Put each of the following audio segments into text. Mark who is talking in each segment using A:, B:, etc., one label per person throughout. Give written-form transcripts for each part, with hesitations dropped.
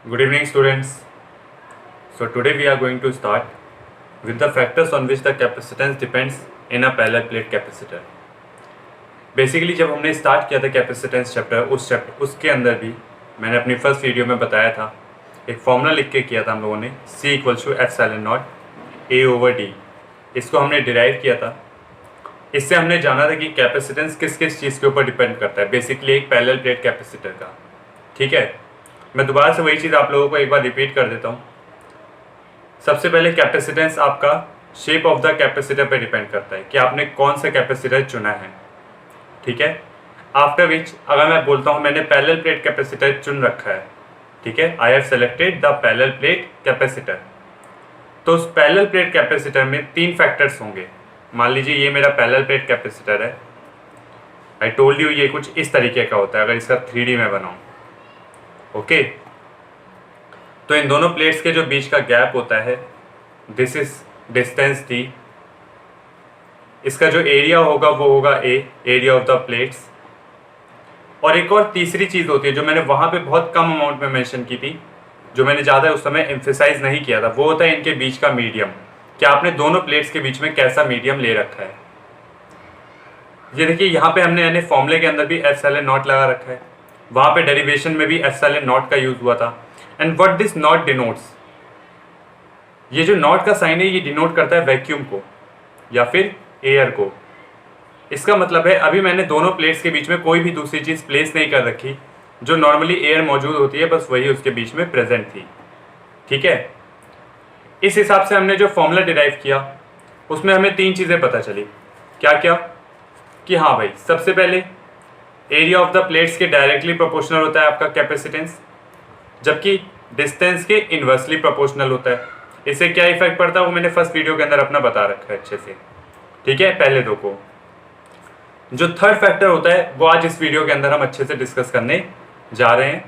A: Good evening, students. So today we are going to start with the factors on which the capacitance depends in a parallel plate capacitor. Basically जब हमने start किया था capacitance chapter उसके अंदर भी मैंने अपनी फर्स्ट वीडियो में बताया था, एक फॉर्मूला लिख के किया था हम लोगों ने, C = ε0 A/D। इसको हमने डिराइव किया था। इससे हमने जाना था कि कैपेसिटेंस किस किस चीज़ के ऊपर डिपेंड करता है, बेसिकली एक पैरेलल प्लेट कैपेसिटर का। ठीक है, मैं दोबारा से वही चीज़ आप लोगों को एक बार रिपीट कर देता हूँ। सबसे पहले कैपेसिटेंस आपका शेप ऑफ द कैपेसिटर पे डिपेंड करता है कि आपने कौन सा कैपेसिटर चुना है। ठीक है, आफ्टर विच अगर मैं बोलता हूँ मैंने पैरेलल प्लेट कैपेसिटर चुन रखा है, ठीक है, I have selected the parallel plate capacitor, तो उस पैरेलल प्लेट कैपेसिटर में 3 फैक्टर्स होंगे। मान लीजिए ये मेरा पैरेलल प्लेट कैपेसिटर है, आई टोल्ड यू ये कुछ इस तरीके का होता है अगर इसका 3D में बनाऊँ। ओके, तो इन दोनों प्लेट्स के जो बीच का गैप होता है, दिस इज डिस्टेंस टी। इसका जो एरिया होगा वो होगा ए, एरिया ऑफ द प्लेट्स। और एक और तीसरी चीज़ होती है जो मैंने वहाँ पे बहुत कम अमाउंट में मेंशन की थी, जो मैंने ज़्यादा उस समय एम्फेसाइज नहीं किया था, वो होता है इनके बीच का मीडियम, कि आपने दोनों प्लेट्स के बीच में कैसा मीडियम ले रखा है। ये देखिए यहाँ पे हमने यानी फॉर्मूले के अंदर भी ε0 लगा रखा है, वहाँ पे डेरिवेशन में भी ε0 का यूज़ हुआ था। And what this not denotes, ये जो नॉट का साइन है ये डिनोट करता है वैक्यूम को या फिर एयर को। इसका मतलब है अभी मैंने दोनों प्लेट्स के बीच में कोई भी दूसरी चीज़ प्लेस नहीं कर रखी, जो नॉर्मली एयर मौजूद होती है बस वही उसके बीच में प्रेजेंट थी। ठीक है, इस हिसाब से हमने जो फॉर्मूला डिराइव किया उसमें हमें 3 चीज़ें पता चली। क्या क्या कि हाँ भाई, सबसे पहले एरिया ऑफ द प्लेट्स के डायरेक्टली प्रोपोर्शनल होता है आपका कैपेसिटेंस, जबकि डिस्टेंस के इन्वर्सली प्रोपोर्शनल होता है। इससे क्या इफेक्ट पड़ता है वो मैंने फर्स्ट वीडियो के अंदर अपना बता रखा है अच्छे से। ठीक है, पहले 2 को। जो थर्ड फैक्टर होता है वो आज इस वीडियो के अंदर हम अच्छे से डिस्कस करने जा रहे हैं।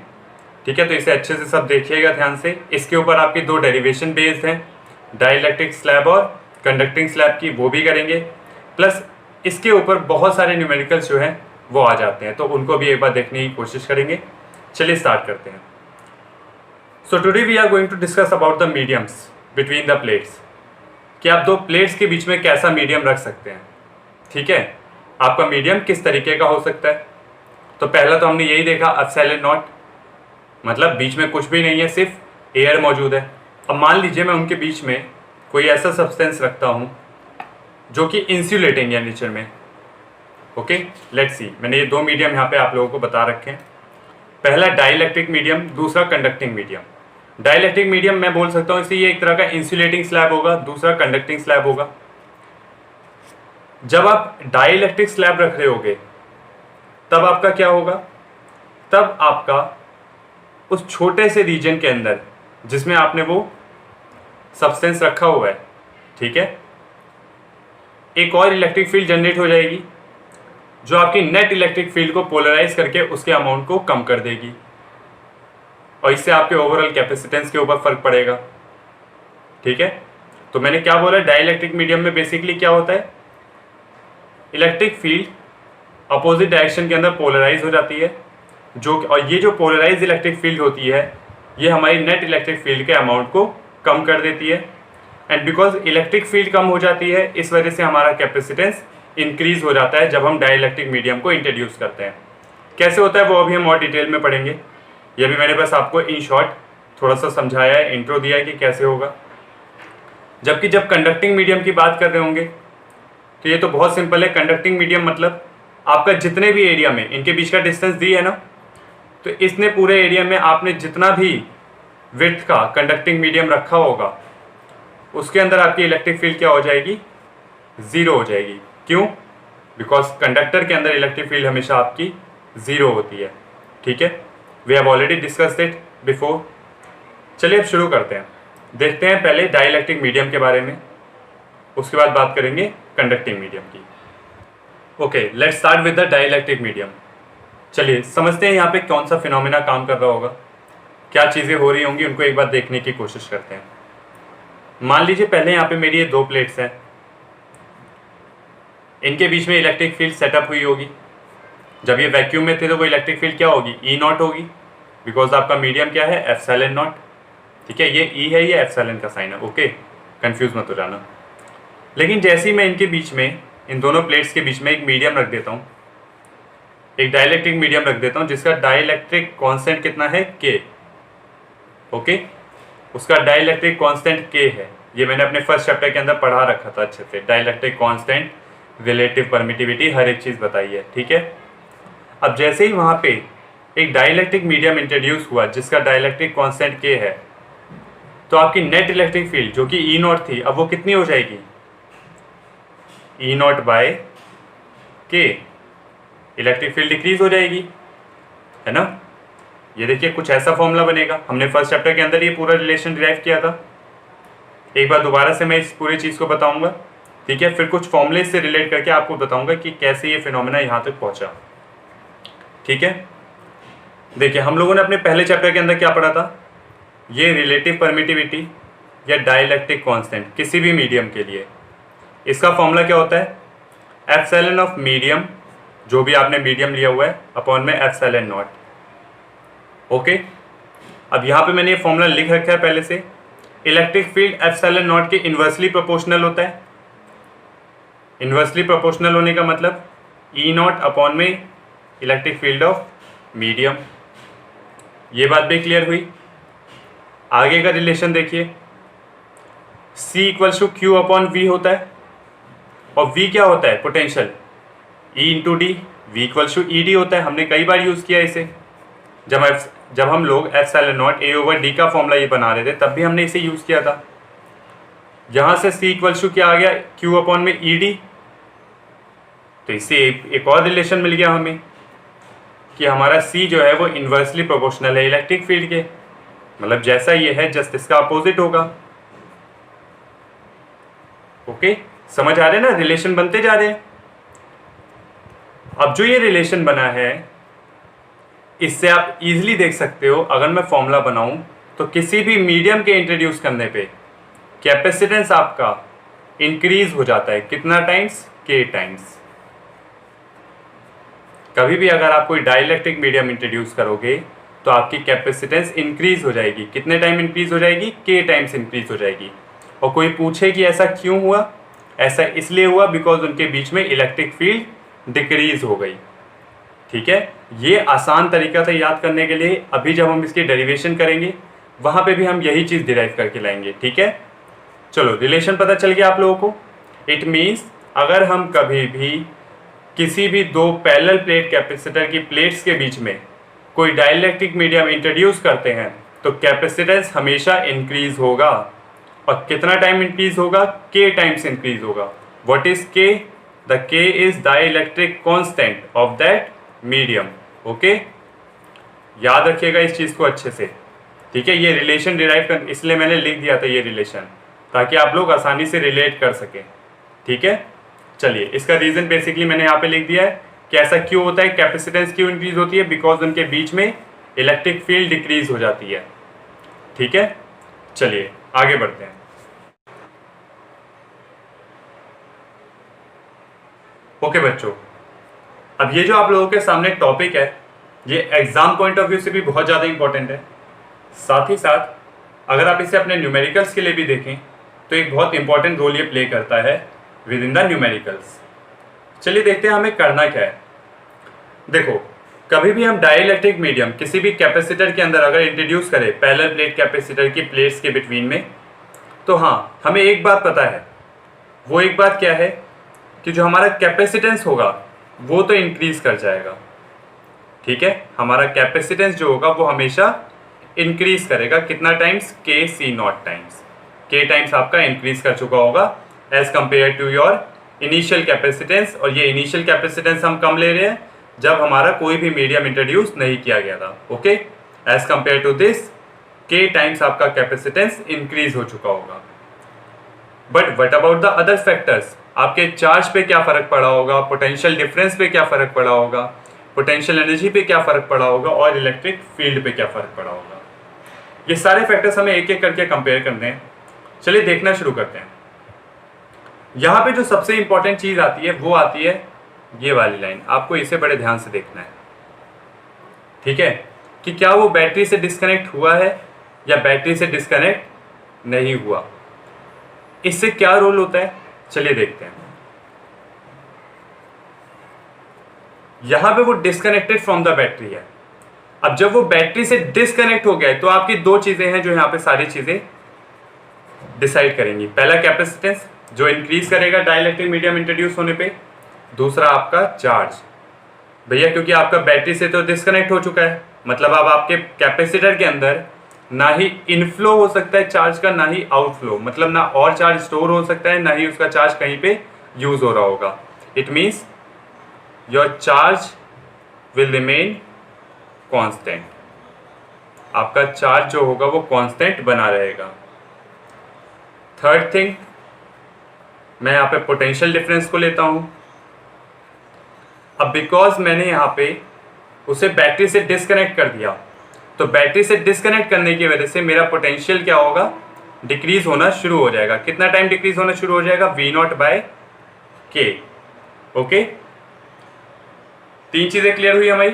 A: ठीक है, तो इसे अच्छे से सब देखिएगा ध्यान से। इसके ऊपर आपकी 2 डेरिवेशन बेस्ड हैं, डाइइलेक्ट्रिक स्लैब और कंडक्टिंग स्लैब की, वो भी करेंगे। प्लस इसके ऊपर बहुत सारे न्यूमेरिकल्स जो हैं वो आ जाते हैं, तो उनको भी एक बार देखने की कोशिश करेंगे। चलिए स्टार्ट करते हैं। So today we are going to discuss about the mediums between the plates, कि आप 2 प्लेट्स के बीच में कैसा मीडियम रख सकते हैं। ठीक है, आपका मीडियम किस तरीके का हो सकता है। तो पहला तो हमने यही देखा ε0, मतलब बीच में कुछ भी नहीं है, सिर्फ एयर मौजूद है। अब मान लीजिए मैं उनके बीच में कोई ऐसा सब्सटेंस रखता हूँ जो कि इंसुलेटिंग है नेचर में। ओके, लेट्स सी, मैंने ये 2 मीडियम यहाँ पे आप लोगों को बता रखे हैं। पहला डाइइलेक्ट्रिक मीडियम, दूसरा कंडक्टिंग मीडियम। डाइइलेक्ट्रिक मीडियम मैं बोल सकता हूँ इसे ये एक तरह का इंसुलेटिंग स्लैब होगा, दूसरा कंडक्टिंग स्लैब होगा। जब आप डाइइलेक्ट्रिक स्लैब रख रहे होगे तब आपका क्या होगा, तब आपका उस छोटे से रीजन के अंदर जिसमें आपने वो सब्सटेंस रखा हुआ है, ठीक है, एक और इलेक्ट्रिक फील्ड जनरेट हो जाएगी जो आपकी नेट इलेक्ट्रिक फील्ड को पोलराइज करके उसके अमाउंट को कम कर देगी, और इससे आपके ओवरऑल कैपेसिटेंस के ऊपर फर्क पड़ेगा। ठीक है, तो मैंने क्या बोला, डाइइलेक्ट्रिक मीडियम में बेसिकली क्या होता है, इलेक्ट्रिक फील्ड अपोजिट डायरेक्शन के अंदर पोलराइज हो जाती है, और ये जो पोलराइज इलेक्ट्रिक फील्ड होती है ये हमारी नेट इलेक्ट्रिक फील्ड के अमाउंट को कम कर देती है। एंड बिकॉज इलेक्ट्रिक फील्ड कम हो जाती है, इस वजह से हमारा कैपेसिटेंस इंक्रीज हो जाता है जब हम डाइइलेक्ट्रिक मीडियम को इंट्रोड्यूस करते हैं। कैसे होता है वो अभी हम और डिटेल में पढ़ेंगे, ये भी मैंने बस आपको इन शॉर्ट थोड़ा सा समझाया है, इंट्रो दिया है कि कैसे होगा। जबकि जब कंडक्टिंग मीडियम की बात कर रहे होंगे तो ये तो बहुत सिंपल है। कंडक्टिंग मीडियम मतलब आपका जितने भी एरिया में इनके बीच का डिस्टेंस दी है ना, तो इसने पूरे एरिया में आपने जितना भी विड्थ का कंडक्टिंग मीडियम रखा होगा उसके अंदर आपकी इलेक्ट्रिक फील्ड क्या हो जाएगी, 0 हो जाएगी। क्यों? बिकॉज कंडक्टर के अंदर इलेक्ट्रिक फील्ड हमेशा आपकी 0 होती है। ठीक है, we have already discussed it before. चलिए अब शुरू करते हैं, देखते हैं पहले डाइइलेक्ट्रिक मीडियम के बारे में, उसके बाद बात करेंगे कंडक्टिंग मीडियम की। Okay, let's start with the dielectric medium. चलिए समझते हैं यहाँ पे कौन सा फिनोमेना काम कर रहा होगा, क्या चीज़ें हो रही होंगी, उनको एक बार देखने की कोशिश करते हैं। मान लीजिए पहले यहाँ पे मेरी ये 2 प्लेट्स हैं, इनके बीच में इलेक्ट्रिक फील्ड सेटअप हुई होगी। जब ये वैक्यूम में थे तो वो इलेक्ट्रिक फील्ड क्या होगी, E0 होगी। बिकॉज आपका मीडियम क्या है, एप्सिलॉन नॉट। ठीक है, ये ई है, ये एप्सिलॉन का साइन है। ओके, कंफ्यूज मत हो जाना। लेकिन जैसे ही मैं इनके बीच में, इन दोनों प्लेट्स के बीच में एक मीडियम रख देता हूँ, एक डाइलेक्ट्रिक मीडियम रख देता हूँ जिसका डाइलेक्ट्रिक कांस्टेंट कितना है, के। ओके, उसका डाइलेक्ट्रिक कांस्टेंट के है। ये मैंने अपने फर्स्ट चैप्टर के अंदर पढ़ा रखा था अच्छे से, डाइलेक्ट्रिक कांस्टेंट, रिलेटिव परमिटिविटी, हर एक चीज़ बताई है। ठीक है, अब जैसे ही वहाँ पे एक डाइलेक्ट्रिक मीडियम इंट्रोड्यूस हुआ जिसका डाइलेक्ट्रिक कांस्टेंट के है, तो आपकी नेट इलेक्ट्रिक फील्ड जो कि ई नॉट थी, अब वो कितनी हो जाएगी, ई नॉट बाय के। इलेक्ट्रिक फील्ड डिक्रीज हो जाएगी, है ना। ये देखिए कुछ ऐसा फॉर्मूला बनेगा। हमने फर्स्ट चैप्टर के अंदर ये पूरा रिलेशन डिराइव किया था। एक बार दोबारा से मैं इस पूरी चीज़ को बताऊंगा। ठीक है, फिर कुछ फॉर्मूले से रिलेट करके आपको बताऊंगा कि कैसे ये फिनोमेना यहाँ तक पहुँचा। ठीक है, देखिए हम लोगों ने अपने पहले चैप्टर के अंदर क्या पढ़ा था, ये रिलेटिव परमिटिविटी या डाइलेक्ट्रिक कांस्टेंट किसी भी मीडियम के लिए, इसका फॉर्मूला क्या होता है, एप्सिलॉन ऑफ मीडियम, जो भी आपने मीडियम लिया हुआ है, अपॉन में एप्सिलॉन नॉट। ओके, अब यहाँ पे मैंने ये फॉर्मूला लिख रखा है पहले से। इलेक्ट्रिक फील्ड एप्सिलॉन नॉट के इन्वर्सली प्रोपोर्शनल होता है। इन्वर्सली प्रोपोर्शनल होने का मतलब ई नॉट अपॉन में इलेक्ट्रिक फील्ड ऑफ मीडियम। ये बात भी क्लियर हुई। आगे का रिलेशन देखिए, C equals to Q upon V होता है, और V क्या होता है, potential, E into D, V equals to E D होता है। हमने कई बार यूज़ किया इसे, जब हम लोग epsilon naught A over D का फॉर्मूला ये बना रहे थे, तब भी हमने इसे यूज़ किया था। यहाँ से C इक्वल्स टू क्या आ गया, Q अपॉन में ई डी। तो इससे एक और रिलेशन मिल गया हमें कि हमारा C जो है वो इन्वर्सली प्रोपोर्शनल है इलेक्ट्रिक फील्ड के, मतलब जैसा ये है जस्ट इसका अपोजिट होगा। ओके, समझ आ रहे हैं ना, रिलेशन बनते जा रहे हैं। अब जो ये रिलेशन बना है, इससे आप इजीली देख सकते हो, अगर मैं फॉर्मूला बनाऊं तो किसी भी मीडियम के इंट्रोड्यूस करने पे कैपेसिटेंस आपका इंक्रीज हो जाता है, कितना टाइम्स, के टाइम्स। कभी भी अगर आप कोई डाइलेक्ट्रिक मीडियम इंट्रोड्यूस करोगे तो आपकी कैपेसिटेंस इंक्रीज हो जाएगी। कितने टाइम इंक्रीज हो जाएगी, के टाइम्स इंक्रीज हो जाएगी। और कोई पूछे कि ऐसा क्यों हुआ, ऐसा इसलिए हुआ बिकॉज उनके बीच में इलेक्ट्रिक फील्ड डिक्रीज हो गई। ठीक है, ये आसान तरीका था याद करने के लिए। अभी जब हम इसकी डेरिवेशन करेंगे वहां पे भी हम यही चीज डिराइव करके लाएंगे। ठीक है, चलो रिलेशन पता चल गया आप लोगों को। इट मीन्स अगर हम कभी भी किसी भी दो पैरेलल प्लेट कैपेसिटर की प्लेट्स के बीच में कोई डाइलेक्ट्रिक मीडियम इंट्रोड्यूस करते हैं तो कैपेसिटेंस हमेशा इंक्रीज होगा। और कितना टाइम इंक्रीज होगा, के टाइम्स इंक्रीज होगा। व्हाट इज के, द के is dielectric constant of that medium. Okay, याद रखिएगा इस चीज को अच्छे से। ठीक है, ये रिलेशन डिराइव कर, इसलिए मैंने लिख दिया था ये रिलेशन, ताकि आप लोग आसानी से रिलेट कर सकें। ठीक है, चलिए इसका रीजन बेसिकली मैंने यहाँ पे लिख दिया है कि ऐसा क्यों होता है, कैपेसिटेंस क्यों इंक्रीज होती है, बिकॉज उनके बीच में इलेक्ट्रिक फील्ड डिक्रीज हो जाती है। ठीक है, चलिए आगे बढ़ते हैं। ओके बच्चों, अब ये जो आप लोगों के सामने टॉपिक है, ये एग्जाम पॉइंट ऑफ व्यू से भी बहुत ज़्यादा इंपॉर्टेंट है। साथ ही साथ अगर आप इसे अपने न्यूमेरिकल्स के लिए भी देखें तो एक बहुत इंपॉर्टेंट रोल ये प्ले करता है विद इन द न्यूमेरिकल्स। चलिए देखते हैं हमें करना क्या है। देखो, कभी भी हम डाइलेक्ट्रिक मीडियम किसी भी कैपेसिटर के अंदर अगर इंट्रोड्यूस करें पैरेलल प्लेट कैपेसिटर की प्लेट्स के बिटवीन में, तो हाँ हमें एक बात पता है। वो एक बात क्या है कि जो हमारा कैपेसिटेंस होगा वो तो इंक्रीज कर जाएगा। ठीक है, हमारा कैपेसिटेंस जो होगा वो हमेशा इंक्रीज करेगा। कितना times, K C naught times. K times आपका इंक्रीज कर चुका होगा as compare to your initial capacitance. और ये इनिशियल कैपेसिटेंस हम कम ले रहे हैं जब हमारा कोई भी मीडियम इंट्रोड्यूस नहीं किया गया था। Okay, as compare to this K times आपका कैपेसिटेंस इंक्रीज हो चुका होगा। But what about the other factors, आपके चार्ज पे क्या फर्क पड़ा होगा, पोटेंशियल डिफरेंस पे क्या फर्क पड़ा होगा, पोटेंशियल एनर्जी पे क्या फर्क पड़ा होगा, और इलेक्ट्रिक फील्ड पे क्या फर्क पड़ा होगा। ये सारे फैक्टर्स हमें एक एक करके कंपेयर करने हैं। चलिए देखना शुरू करते हैं। यहाँ पे जो सबसे इंपॉर्टेंट चीज आती है वो आती है ये वाली लाइन। आपको इसे बड़े ध्यान से देखना है। ठीक है, कि क्या वो बैटरी से डिस्कनेक्ट हुआ है या बैटरी से डिस्कनेक्ट नहीं हुआ। इससे क्या रोल होता है, चलिए देखते हैं। यहां पे वो डिस्कनेक्टेड फ्रॉम द बैटरी है। अब जब वो बैटरी से डिस्कनेक्ट हो गया है तो आपकी दो चीजें हैं जो यहां पे सारी चीजें डिसाइड करेंगी। पहला कैपेसिटेंस जो इंक्रीज करेगा डाइलेक्ट्रिक मीडियम इंट्रोड्यूस होने पे, दूसरा आपका चार्ज। भैया क्योंकि आपका बैटरी से तो डिस्कनेक्ट हो चुका है, मतलब अब आपके कैपेसिटर के अंदर ना ही इनफ्लो हो सकता है चार्ज का, ना ही आउटफ्लो, मतलब ना और चार्ज स्टोर हो सकता है, ना ही उसका चार्ज कहीं पे यूज हो रहा होगा। It means your charge will remain constant. आपका चार्ज जो होगा वो कांस्टेंट बना रहेगा। थर्ड थिंग, मैं यहाँ पे पोटेंशियल डिफरेंस को लेता हूं। अब बिकॉज मैंने यहाँ पे उसे बैटरी से डिस्कनेक्ट कर दिया, तो बैटरी से डिस्कनेक्ट करने की वजह से मेरा पोटेंशियल क्या होगा, डिक्रीज होना शुरू हो जाएगा। कितना टाइम डिक्रीज होना शुरू हो जाएगा, V0/K। ओके, तीन चीजें क्लियर हुई हमारी।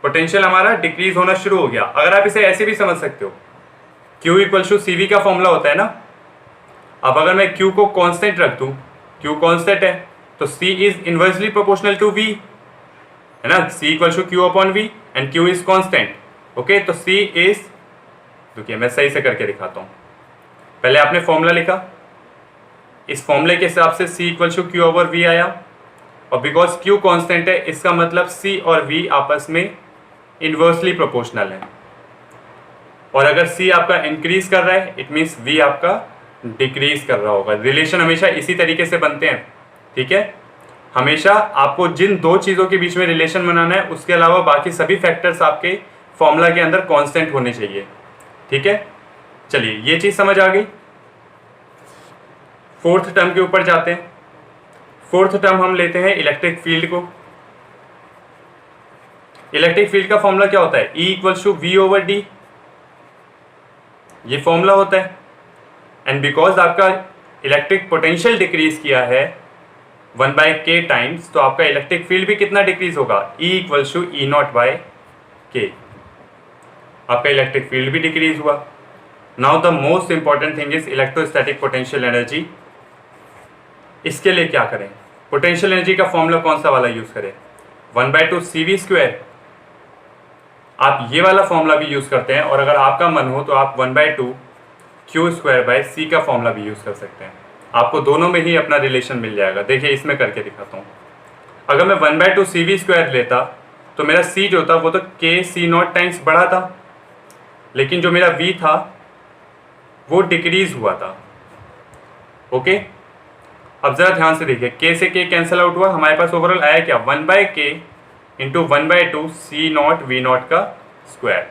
A: पोटेंशियल हमारा डिक्रीज होना शुरू हो गया। अगर आप इसे ऐसे भी समझ सकते हो, Q = CV का फॉर्मूला होता है ना। अब अगर मैं Q को कांस्टेंट रख दूं, Q कांस्टेंट है तो C is inversely proportional to V, है ना। C = Q/V and Q is constant. Okay, तो C इज, देखिए मैं सही से करके दिखाता हूं। पहले आपने फॉर्मूला लिखा, इस फॉर्मूले के हिसाब से C = Q/V आया, और बिकॉज Q कांस्टेंट है इसका मतलब C और V आपस में इनवर्सली प्रोपोर्शनल है। और अगर C आपका इंक्रीज कर रहा है इट मीन्स V आपका डिक्रीज कर रहा होगा। रिलेशन हमेशा इसी तरीके से बनते हैं, ठीक है। हमेशा आपको जिन दो चीजों के बीच में रिलेशन बनाना है उसके अलावा बाकी सभी फैक्टर्स आपके फॉर्मूला के अंदर कांस्टेंट होने चाहिए, ठीक है। चलिए ये चीज समझ आ गई। फोर्थ टर्म के ऊपर जाते हैं। फोर्थ टर्म हम लेते हैं इलेक्ट्रिक फील्ड को। इलेक्ट्रिक फील्ड का फॉर्मूला क्या होता है, E = V/D, ये फॉर्मूला होता है। एंड बिकॉज आपका इलेक्ट्रिक पोटेंशियल डिक्रीज किया है 1/K टाइम्स, तो आपका इलेक्ट्रिक फील्ड भी कितना डिक्रीज होगा, E = E0/K। आपका इलेक्ट्रिक फील्ड भी डिक्रीज हुआ। Now the most important thing is electrostatic potential energy. इसके लिए क्या करें, पोटेंशियल एनर्जी का फॉर्मूला कौन सा वाला यूज करें, 1/2 CV²। आप ये वाला फॉर्मूला भी यूज करते हैं, और अगर आपका मन हो तो आप 1/2 Q² का फॉर्मूला भी यूज कर सकते हैं। आपको दोनों में ही अपना रिलेशन मिल जाएगा। देखिए इसमें करके दिखाता हूँ। अगर मैं 1/2 CV² लेता तो मेरा C जो था वो तो KC0 टाइम्स बढ़ा था, लेकिन जो मेरा V था वो डिक्रीज हुआ था। ओके, अब जरा ध्यान से देखिए, K से K कैंसिल आउट हुआ, हमारे पास ओवरऑल आया क्या, 1/K × 1/2 C0 V0 का स्क्वायर।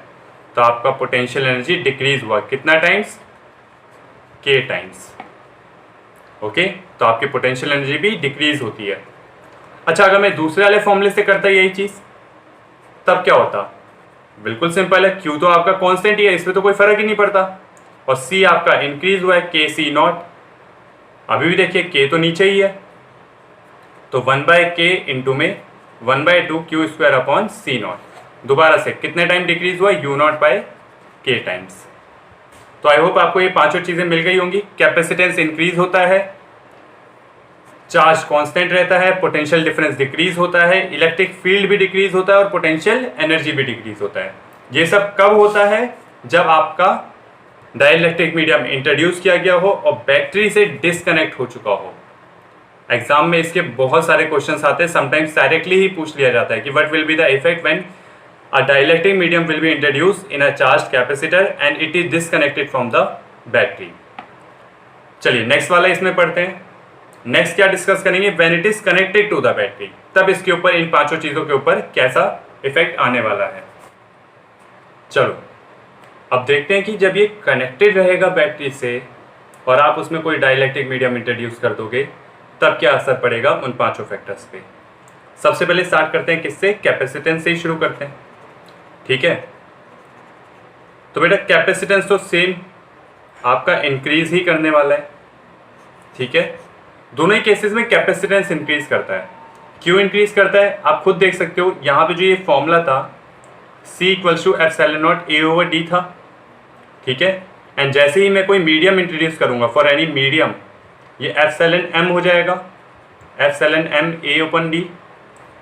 A: तो आपका पोटेंशियल एनर्जी डिक्रीज हुआ कितना टाइम्स, K टाइम्स। ओके, तो आपकी पोटेंशियल एनर्जी भी डिक्रीज होती है। अच्छा, अगर मैं दूसरे वाले फॉर्मूले से करता यही चीज तब क्या होता, बिल्कुल सिंपल है, Q तो आपका कांस्टेंट ही है, इसमें तो कोई फर्क ही नहीं पड़ता, और C आपका इंक्रीज हुआ है KC0। अभी भी देखिए K तो नीचे ही है, तो 1/K इंटू में 1/2 Q²/C0। दोबारा से कितने टाइम डिक्रीज हुआ, U0/K टाइम्स। तो आई होप आपको ये पांचों चीजें मिल गई होंगी। कैपेसिटेंस इंक्रीज होता है, चार्ज कांस्टेंट रहता है, पोटेंशियल डिफरेंस डिक्रीज होता है, इलेक्ट्रिक फील्ड भी डिक्रीज होता है, और पोटेंशियल एनर्जी भी डिक्रीज होता है। ये सब कब होता है, जब आपका डाइलेक्ट्रिक मीडियम इंट्रोड्यूस किया गया हो और बैटरी से डिस्कनेक्ट हो चुका हो। एग्जाम में इसके बहुत सारे क्वेश्चंस आते हैं, समटाइम्स डायरेक्टली ही पूछ लिया जाता है कि what will be the effect when a dielectric medium will be introduced in a charged capacitor and it is disconnected from the battery। चलिए नेक्स्ट वाला इसमें पढ़ते हैं। नेक्स्ट क्या डिस्कस करेंगे, when it is connected to the battery, तब इसके ऊपर, इन पांचों चीजों के ऊपर कैसा इफेक्ट आने वाला है। चलो अब देखते हैं कि जब ये कनेक्टेड रहेगा बैटरी से और आप उसमें कोई डाइलेक्ट्रिक मीडियम इंट्रोड्यूस कर दोगे तब क्या असर पड़ेगा उन पांचों फैक्टर्स पे। सबसे पहले स्टार्ट करते हैं किससे, कैपेसिटेंस से ही शुरू करते हैं, ठीक है। तो बेटा कैपेसिटेंस तो सेम आपका इंक्रीज ही करने वाला है, ठीक है। दोनों ही केसेस में कैपेसिटेंस इंक्रीज करता है। क्यों इंक्रीज करता है, आप खुद देख सकते हो। यहाँ पे जो ये फॉर्मूला था C equals to epsilon naught A over D था, ठीक है। एंड जैसे ही मैं कोई मीडियम इंट्रोड्यूस करूंगा फॉर एनी मीडियम, ये एप्सिलॉन M हो जाएगा, epsilon M A open D,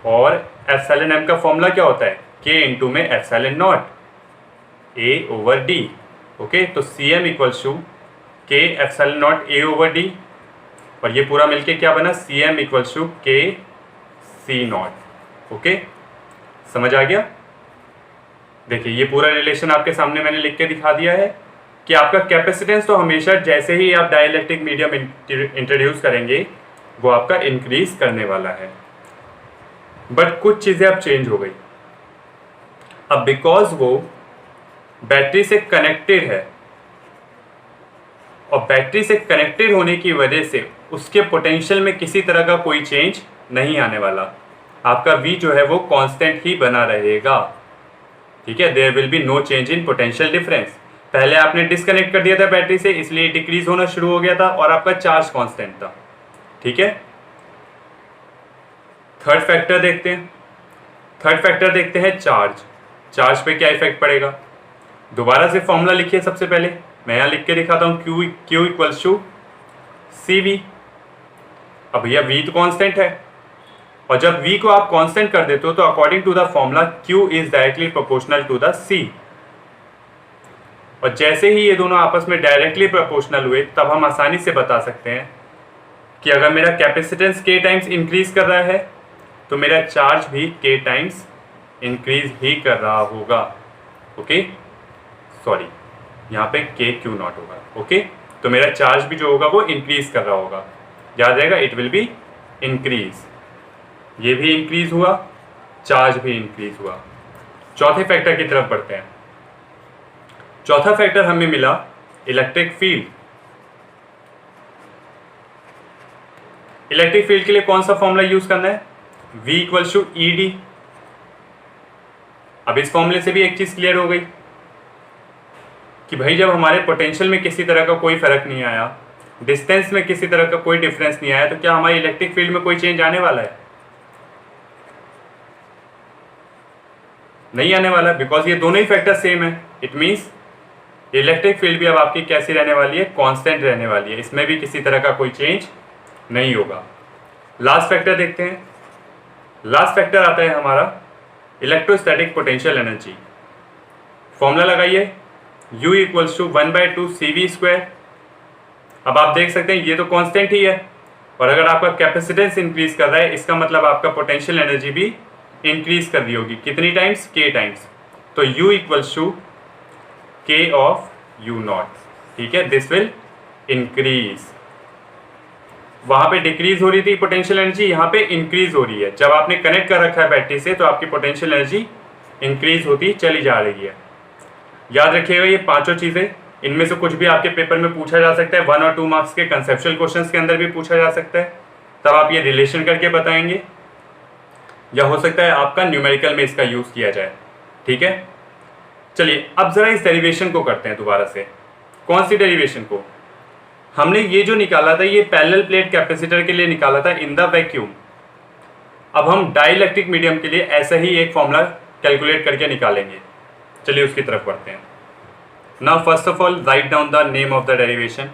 A: और एप्सिलॉन M का फॉर्मूला क्या होता है, K इंटू में epsilon naught A over D, okay. तो CM equals to K epsilon naught A over D, और ये पूरा मिलके क्या बना, CM equals to K C naught, okay. समझ आ गया। देखिए ये पूरा रिलेशन आपके सामने मैंने लिख के दिखा दिया है कि आपका कैपेसिटेंस तो हमेशा जैसे ही आप डाइलेक्ट्रिक मीडियम इंट्रोड्यूस करेंगे वो आपका इंक्रीज करने वाला है, बट कुछ चीज़ें अब चेंज हो गई। अब बिकॉज वो बैटरी से कनेक्टेड है, और बैटरी से कनेक्टेड होने की वजह से उसके पोटेंशियल में किसी तरह का कोई चेंज नहीं आने वाला, आपका V जो है वो कांस्टेंट ही बना रहेगा, ठीक है। There will be no change in potential difference. पहले आपने डिस्कनेक्ट कर दिया था बैटरी से, इसलिए डिक्रीज होना शुरू हो गया था और आपका चार्ज कांस्टेंट था, ठीक है। थर्ड फैक्टर देखते हैं, थर्ड फैक्टर देखते हैं चार्ज। चार्ज पे क्या इफेक्ट पड़ेगा, दोबारा से फॉर्मूला लिखिए। सबसे पहले मैं यहाँ लिख के दिखाता हूँ, Q इक्वल्स टू CV। अब भैया V तो कांस्टेंट है, और जब V को आप कांस्टेंट कर देते हो तो according to the formula Q is directly proportional to the C, और जैसे ही ये दोनों आपस में डायरेक्टली प्रोपोर्शनल हुए तब हम आसानी से बता सकते हैं कि अगर मेरा कैपेसिटेंस K टाइम्स इंक्रीज कर रहा है तो मेरा चार्ज भी K टाइम्स इंक्रीज ही कर रहा होगा, ओके। सॉरी, यहाँ पे KQ नॉट होगा, ओके। तो मेरा चार्ज भी जो होगा वो इंक्रीज कर रहा होगा, याद रहेगा, इट विल बी इंक्रीज। ये भी इंक्रीज हुआ, चार्ज भी इंक्रीज हुआ। चौथे फैक्टर की तरफ बढ़ते हैं। चौथा फैक्टर हमें मिला इलेक्ट्रिक फील्ड। इलेक्ट्रिक फील्ड के लिए कौन सा फॉर्मूला यूज करना है, V इक्वल्स टू ED। अब इस फॉर्मूले से भी एक चीज क्लियर हो गई कि भाई जब हमारे पोटेंशियल में किसी तरह का कोई फर्क नहीं आया, डिस्टेंस में किसी तरह का कोई डिफरेंस नहीं आया, तो क्या हमारी इलेक्ट्रिक फील्ड में कोई चेंज आने वाला है, नहीं आने वाला, बिकॉज ये दोनों ही फैक्टर सेम है। इट मीन्स इलेक्ट्रिक फील्ड भी अब आपकी कैसी रहने वाली है, कांस्टेंट रहने वाली है, इसमें भी किसी तरह का कोई चेंज नहीं होगा। लास्ट फैक्टर देखते हैं। लास्ट फैक्टर आता है हमारा इलेक्ट्रोस्टैटिक पोटेंशियल एनर्जी। फॉर्मूला लगाइए, U equals to 1/2 CV square. अब आप देख सकते हैं ये तो कांस्टेंट ही है, और अगर आपका कैपेसिटेंस इंक्रीज कर रहा है इसका मतलब आपका पोटेंशियल एनर्जी भी इंक्रीज कर दी होगी, कितनी टाइम्स, K टाइम्स। तो U equals to K of U naught, ठीक है, दिस विल इंक्रीज। वहां पे डिक्रीज हो रही थी पोटेंशियल एनर्जी, यहाँ पे इंक्रीज हो रही है। जब आपने कनेक्ट कर रखा है बैटरी से तो आपकी पोटेंशियल एनर्जी इंक्रीज होती चली जा रही है। याद रखिएगा ये पांचों चीजें, इनमें से कुछ भी आपके पेपर में पूछा जा सकता है, 1 और 2 मार्क्स के कंसेप्चुअल क्वेश्चंस के अंदर भी पूछा जा सकता है, तब आप ये रिलेशन करके बताएंगे, या हो सकता है आपका न्यूमेरिकल में इसका यूज किया जाए, ठीक है। चलिए अब जरा इस डेरिवेशन को करते हैं दोबारा से। कौन सी डेरिवेशन को, हमने ये जो निकाला था ये पैरेलल प्लेट कैपेसिटर के लिए निकाला था इन द वैक्यूम। अब हम डाइलेक्ट्रिक मीडियम के लिए ऐसा ही एक फॉर्मूला कैलकुलेट करके निकालेंगे। चलिए उसकी तरफ बढ़ते हैं। Now first of all write down the name of the derivation.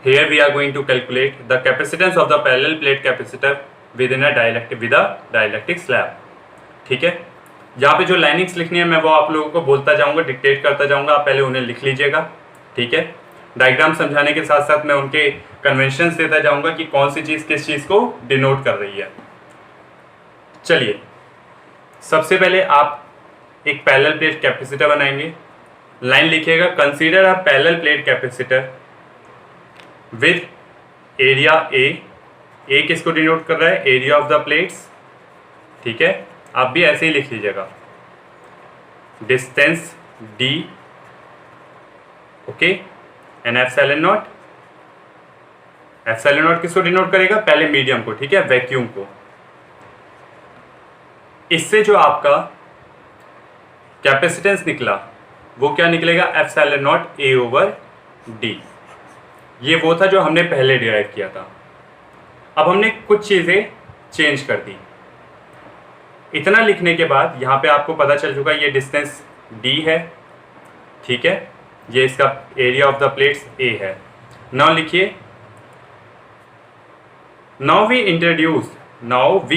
A: Here we are going to calculate the capacitance of the parallel plate capacitor within a dielectric slab, ठीक है। यहाँ पे जो लाइनिंग्स लिखनी है मैं वो आप लोगों को बोलता जाऊंगा, डिक्टेट करता जाऊंगा, आप पहले उन्हें लिख लीजिएगा, ठीक है। डायग्राम समझाने के साथ साथ मैं उनके कन्वेंशंस देता जाऊंगा कि कौन सी चीज़ किस चीज़ को डिनोट कर रही है। चलिए सबसे पहले आप एक पैरेलल प्लेट कैपेसिटर बनाएंगे। लाइन लिखिएगा, consider a parallel plate capacitor with area A किसको डिनोट कर रहा है, एरिया ऑफ द प्लेट्स, ठीक है। आप भी ऐसे ही लिख लीजिएगा, distance D, okay, and epsilon not. Epsilon not किसको डिनोट करेगा, पहले मीडियम को, ठीक है, वैक्यूम को। इससे जो आपका कैपेसिटेंस निकला वो क्या निकलेगा, epsilon naught A over D। ये वो था जो हमने पहले डिराइव किया था। अब हमने कुछ चीज़ें चेंज कर दी। इतना लिखने के बाद यहाँ पे आपको पता चल चुका ये डिस्टेंस d है, ठीक है, ये इसका area of the plates a है। नाउ लिखिए, now we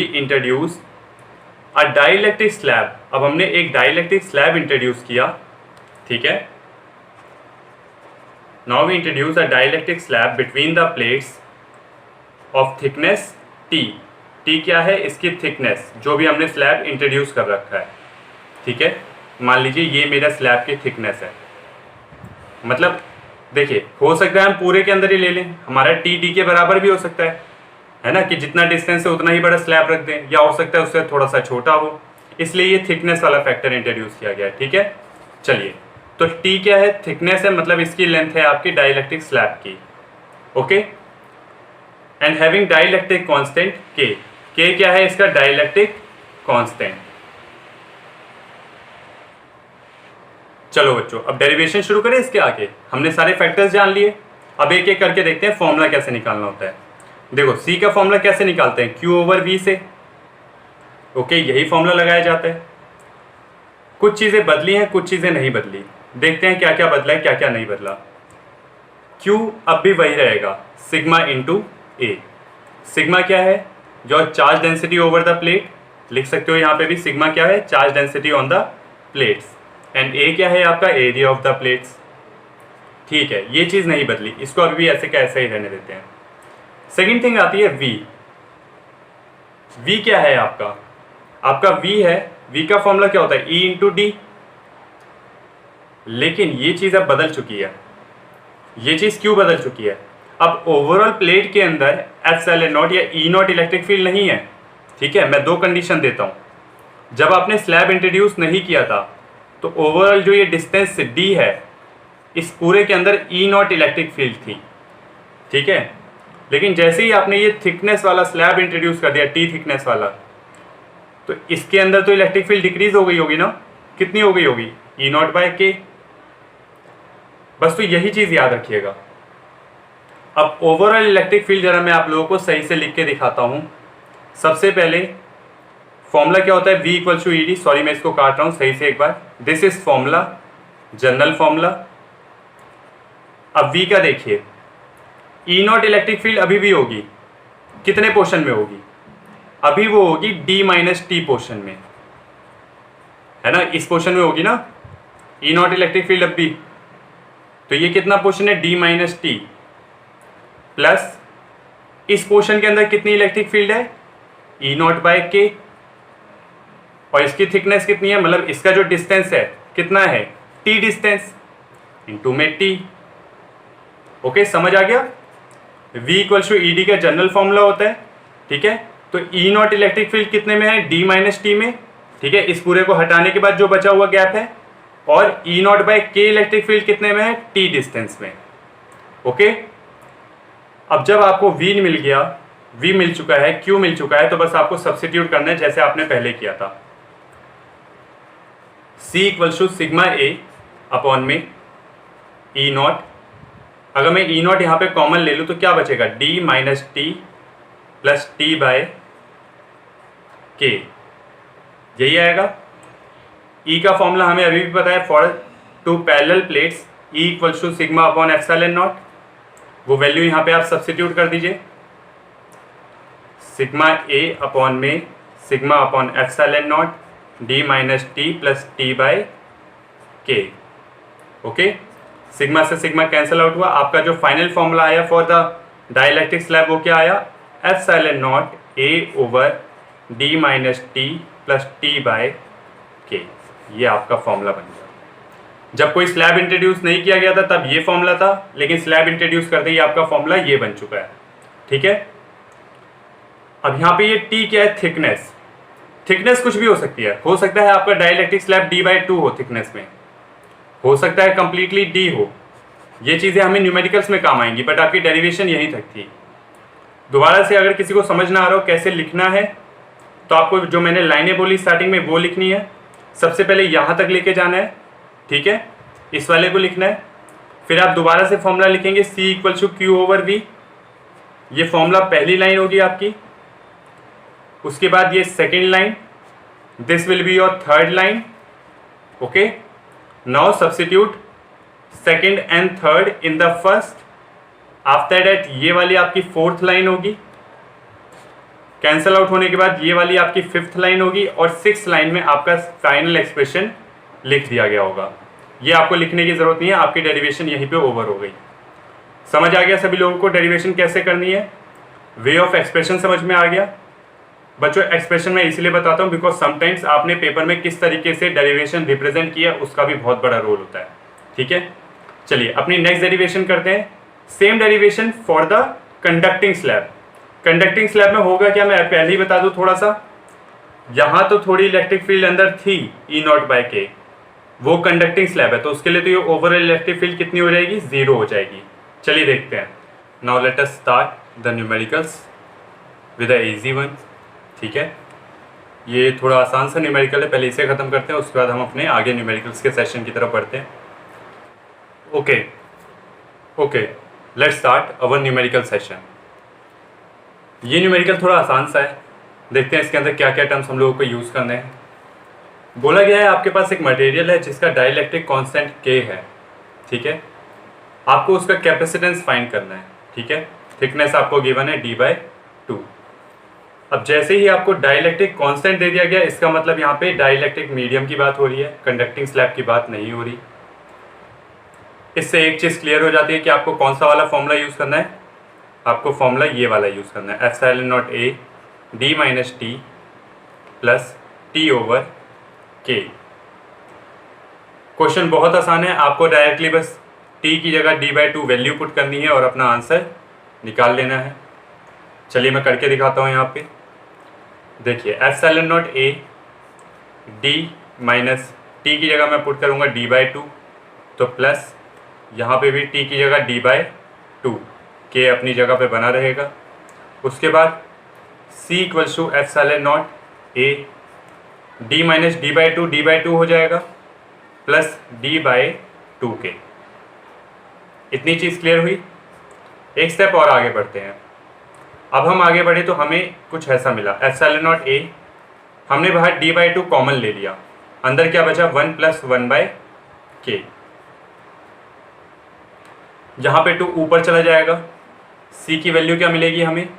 A: introduce a dielectric slab. अब हमने एक डाइलेक्ट्रिक स्लैब इंट्रोड्यूस किया, ठीक है। Now we introduce a dielectric slab between the plates of thickness t। t क्या है? इसकी थिकनेस, जो भी हमने स्लैब इंट्रोड्यूस कर रखा है, ठीक है। मान लीजिए ये मेरा स्लैब की थिकनेस है, मतलब देखिए हो सकता है हम पूरे के अंदर ही ले लें, हमारा t के बराबर भी हो सकता है ना, कि जितना डिस्टेंस है उतना ही बड़ा स्लैब रख दें, या हो सकता है उससे थोड़ा सा छोटा हो, इसलिए ये थिकनेस वाला फैक्टर इंट्रोड्यूस किया गया है, ठीक है। चलिए, तो t क्या है? थिकनेस है, मतलब इसकी लेंथ है आपकी डाइलेक्ट्रिक स्लैब की, okay. And having dielectric constant k। k क्या है? इसका डाइलेक्ट्रिक कांस्टेंट। चलो बच्चों, अब डेरिवेशन शुरू करें इसके आगे। हमने सारे फैक्टर्स जान लिए, अब एक एक करके देखते हैं फॉर्मूला कैसे निकालना होता है। देखो, c का फॉर्मूला कैसे निकालते हैं? q/v से, ओके, यही फॉर्मूला लगाया जाता है। कुछ चीजें बदली हैं, कुछ चीजें नहीं बदली। देखते हैं क्या क्या बदला है, क्या क्या नहीं बदला। q अब भी वही रहेगा, सिग्मा इंटू a। सिग्मा क्या है? जो charge density over the plate, लिख सकते हो यहाँ पे भी सिग्मा क्या है? Charge density on the plates. And a क्या है? आपका एरिया ऑफ द प्लेट्स, ठीक है। ये चीज नहीं बदली, इसको अभी भी ऐसे का ऐसे ही रहने देते हैं। सेकेंड थिंग आती है v। v क्या है आपका? आपका v है, v का फॉर्मूला क्या होता है? e into D. लेकिन ये चीज अब बदल चुकी है। ये चीज क्यों बदल चुकी है? अब ओवरऑल प्लेट के अंदर एप्सिलॉन नॉट या ई नॉट इलेक्ट्रिक फील्ड नहीं है, ठीक है। मैं दो कंडीशन देता हूं। जब आपने स्लैब इंट्रोड्यूस नहीं किया था तो ओवरऑल जो ये डिस्टेंस d है, इस पूरे के अंदर ई नॉट इलेक्ट्रिक फील्ड थी, ठीक है। लेकिन जैसे ही आपने ये थिकनेस वाला स्लैब इंट्रोड्यूस कर दिया, t थिकनेस वाला, तो इसके अंदर तो इलेक्ट्रिक फील्ड डिक्रीज हो गई होगी ना। कितनी हो गई होगी? ई नॉट बाय के। बस तो यही चीज याद रखिएगा। अब ओवरऑल इलेक्ट्रिक फील्ड जरा मैं आप लोगों को सही से लिख के दिखाता हूं। सबसे पहले फॉर्मूला क्या होता है? v equal to ed। Sorry, मैं इसको काट रहा हूं सही से एक बार। This is formula, general formula. अब v का देखिए, ई नॉट इलेक्ट्रिक फील्ड अभी भी होगी, कितने पोर्शन में होगी? अभी वो होगी d माइनस टी पोर्शन में, है ना। इस पोर्शन में होगी ना ई नॉट इलेक्ट्रिक फील्ड अब भी। तो ये कितना पोर्शन है? d माइनस टी, प्लस इस पोर्शन के अंदर कितनी इलेक्ट्रिक फील्ड है? ई नॉट बाय के। और इसकी थिकनेस कितनी है? मतलब इसका जो डिस्टेंस है कितना है? t डिस्टेंस इनटू में t। ओके, समझ आ गया? v equal to E D का जनरल फॉर्मूला होता है, ठीक है। तो ई नॉट इलेक्ट्रिक फील्ड कितने में है? d माइनस टी में, ठीक है। इस पूरे को हटाने के बाद जो बचा हुआ गैप है। और ई नॉट बाय के इलेक्ट्रिक फील्ड कितने में है? t डिस्टेंस में, ओके। अब जब आपको v मिल गया, v मिल चुका है, q मिल चुका है, तो बस आपको सब्स्टिट्यूट करना है जैसे आपने पहले किया था। c equal to sigma a upon में ई नॉट। अगर मैं ई नॉट यहाँ पे कॉमन ले लूँ तो क्या बचेगा? d minus T plus T by K, यही आएगा। e का फॉर्मूला हमें अभी भी पता है, for two parallel plates e equal to sigma upon epsilon naught. वो वैल्यू यहाँ पे आप सब्स्टिट्यूट कर दीजिए, सिग्मा a अपॉन में sigma upon epsilon naught d minus T plus T by K, okay. Sigma से सिग्मा कैंसिल आउट हुआ। आपका जो फाइनल फॉर्मूला आया फॉर द डाइलेक्ट्रिक स्लैब वो क्या आया? Epsilon naught a over d minus T plus T by K. ये आपका फॉर्मूला बन गया। जब कोई स्लैब इंट्रोड्यूस नहीं किया गया था तब ये फॉर्मूला था, लेकिन स्लैब इंट्रोड्यूस करते ही आपका फॉर्मूला ये बन चुका है, ठीक है। अब यहाँ पे ये t क्या है? थिकनेस। थिकनेस कुछ भी हो सकती है। हो सकता है आपका डाइलेक्ट्रिक स्लैब d/2 हो थिकनेस में, हो सकता है कंप्लीटली d हो। ये चीजें हमें न्यूमेरिकल्स में काम आएंगी, बट आपकी डेरिवेशन यहीं तक थी। दोबारा से अगर किसी को समझ ना आ रहा हो कैसे लिखना है, तो आपको जो मैंने लाइनें बोली स्टार्टिंग में वो लिखनी है। सबसे पहले यहाँ तक लेके जाना है, ठीक है, इस वाले को लिखना है। फिर आप दोबारा से फॉर्मूला लिखेंगे c equal to Q over V. ये फॉर्मूला पहली लाइन होगी आपकी। उसके बाद ये second line, this will be your third line. Okay, now substitute second and third in the first. After that ये वाली आपकी फोर्थ लाइन होगी. कैंसल आउट होने के बाद ये वाली आपकी फिफ्थ लाइन होगी और सिक्स लाइन में आपका फाइनल एक्सप्रेशन लिख दिया गया होगा. ये आपको लिखने की जरूरत नहीं है, आपकी डेरिवेशन यहीं पे ओवर हो गई. समझ आ गया सभी लोगों को डेरिवेशन कैसे करनी है? वे ऑफ एक्सप्रेशन समझ में आ गया? बच्चों एक्सप्रेशन मैं इसलिए बताता हूँ बिकॉज समटाइम्स आपने पेपर में किस तरीके से डेरिवेशन रिप्रेजेंट किया उसका भी बहुत बड़ा रोल होता है. ठीक है, चलिए अपनी नेक्स्ट डेरिवेशन करते हैं. Same derivation for the conducting slab. Conducting slab में होगा क्या, मैं पहले ही बता दूं थोड़ा सा. यहां तो थोड़ी इलेक्ट्रिक फील्ड अंदर थी E0/K, वो कंडक्टिंग स्लैब है तो उसके लिए तो ये ओवरऑल इलेक्ट्रिक फील्ड कितनी हो जाएगी, 0 हो जाएगी. चलिए देखते हैं. Now let us start the numericals with a easy one. ठीक है, ये थोड़ा आसान सा न्यूमेरिकल है, पहले इसे खत्म करते हैं उसके बाद हम अपने आगे न्यूमेरिकल्स के सेशन की तरफ बढ़ते हैं. Okay, let's start our numerical session. ये न्यूमेरिकल थोड़ा आसान सा है. देखते हैं इसके अंदर क्या क्या टर्म्स हम लोगों को यूज़ करने हैं. बोला गया है आपके पास एक मटेरियल है जिसका डाइलेक्ट्रिक कांस्टेंट K है. ठीक है, आपको उसका कैपेसिटेंस फाइंड करना है. ठीक है, थिकनेस आपको गिवन है D/2. अब जैसे ही आपको डाइलेक्ट्रिक कांस्टेंट दे दिया गया, इसका मतलब यहाँ पे डाइलेक्ट्रिक मीडियम की बात हो रही है, कंडक्टिंग स्लैब की बात नहीं हो रही. इससे एक चीज़ क्लियर हो जाती है कि आपको कौन सा वाला फॉर्मूला यूज़ करना है. आपको फॉर्मूला ये वाला यूज़ करना है, ε0A d-t plus T/K. Question बहुत आसान है, आपको डायरेक्टली बस t की जगह D/2 वैल्यू पुट करनी है और अपना आंसर निकाल लेना है. चलिए मैं करके दिखाता हूँ. यहाँ पे देखिए ε0A d माइनस t की जगह मैं पुट करूँगा D/2 तो प्लस यहाँ पे भी t की जगह D/2, K अपनी जगह पे बना रहेगा. उसके बाद C equals to ε0A d minus D/2 हो जाएगा प्लस D/2K. इतनी चीज़ क्लियर हुई. एक स्टेप और आगे बढ़ते हैं. अब हम आगे बढ़े तो हमें कुछ ऐसा मिला, ε0A हमने बाहर D/2 कॉमन ले लिया, अंदर क्या बचा 1 + 1/K. यहाँ पे 2 ऊपर चला जाएगा. C की वैल्यू क्या मिलेगी हमें,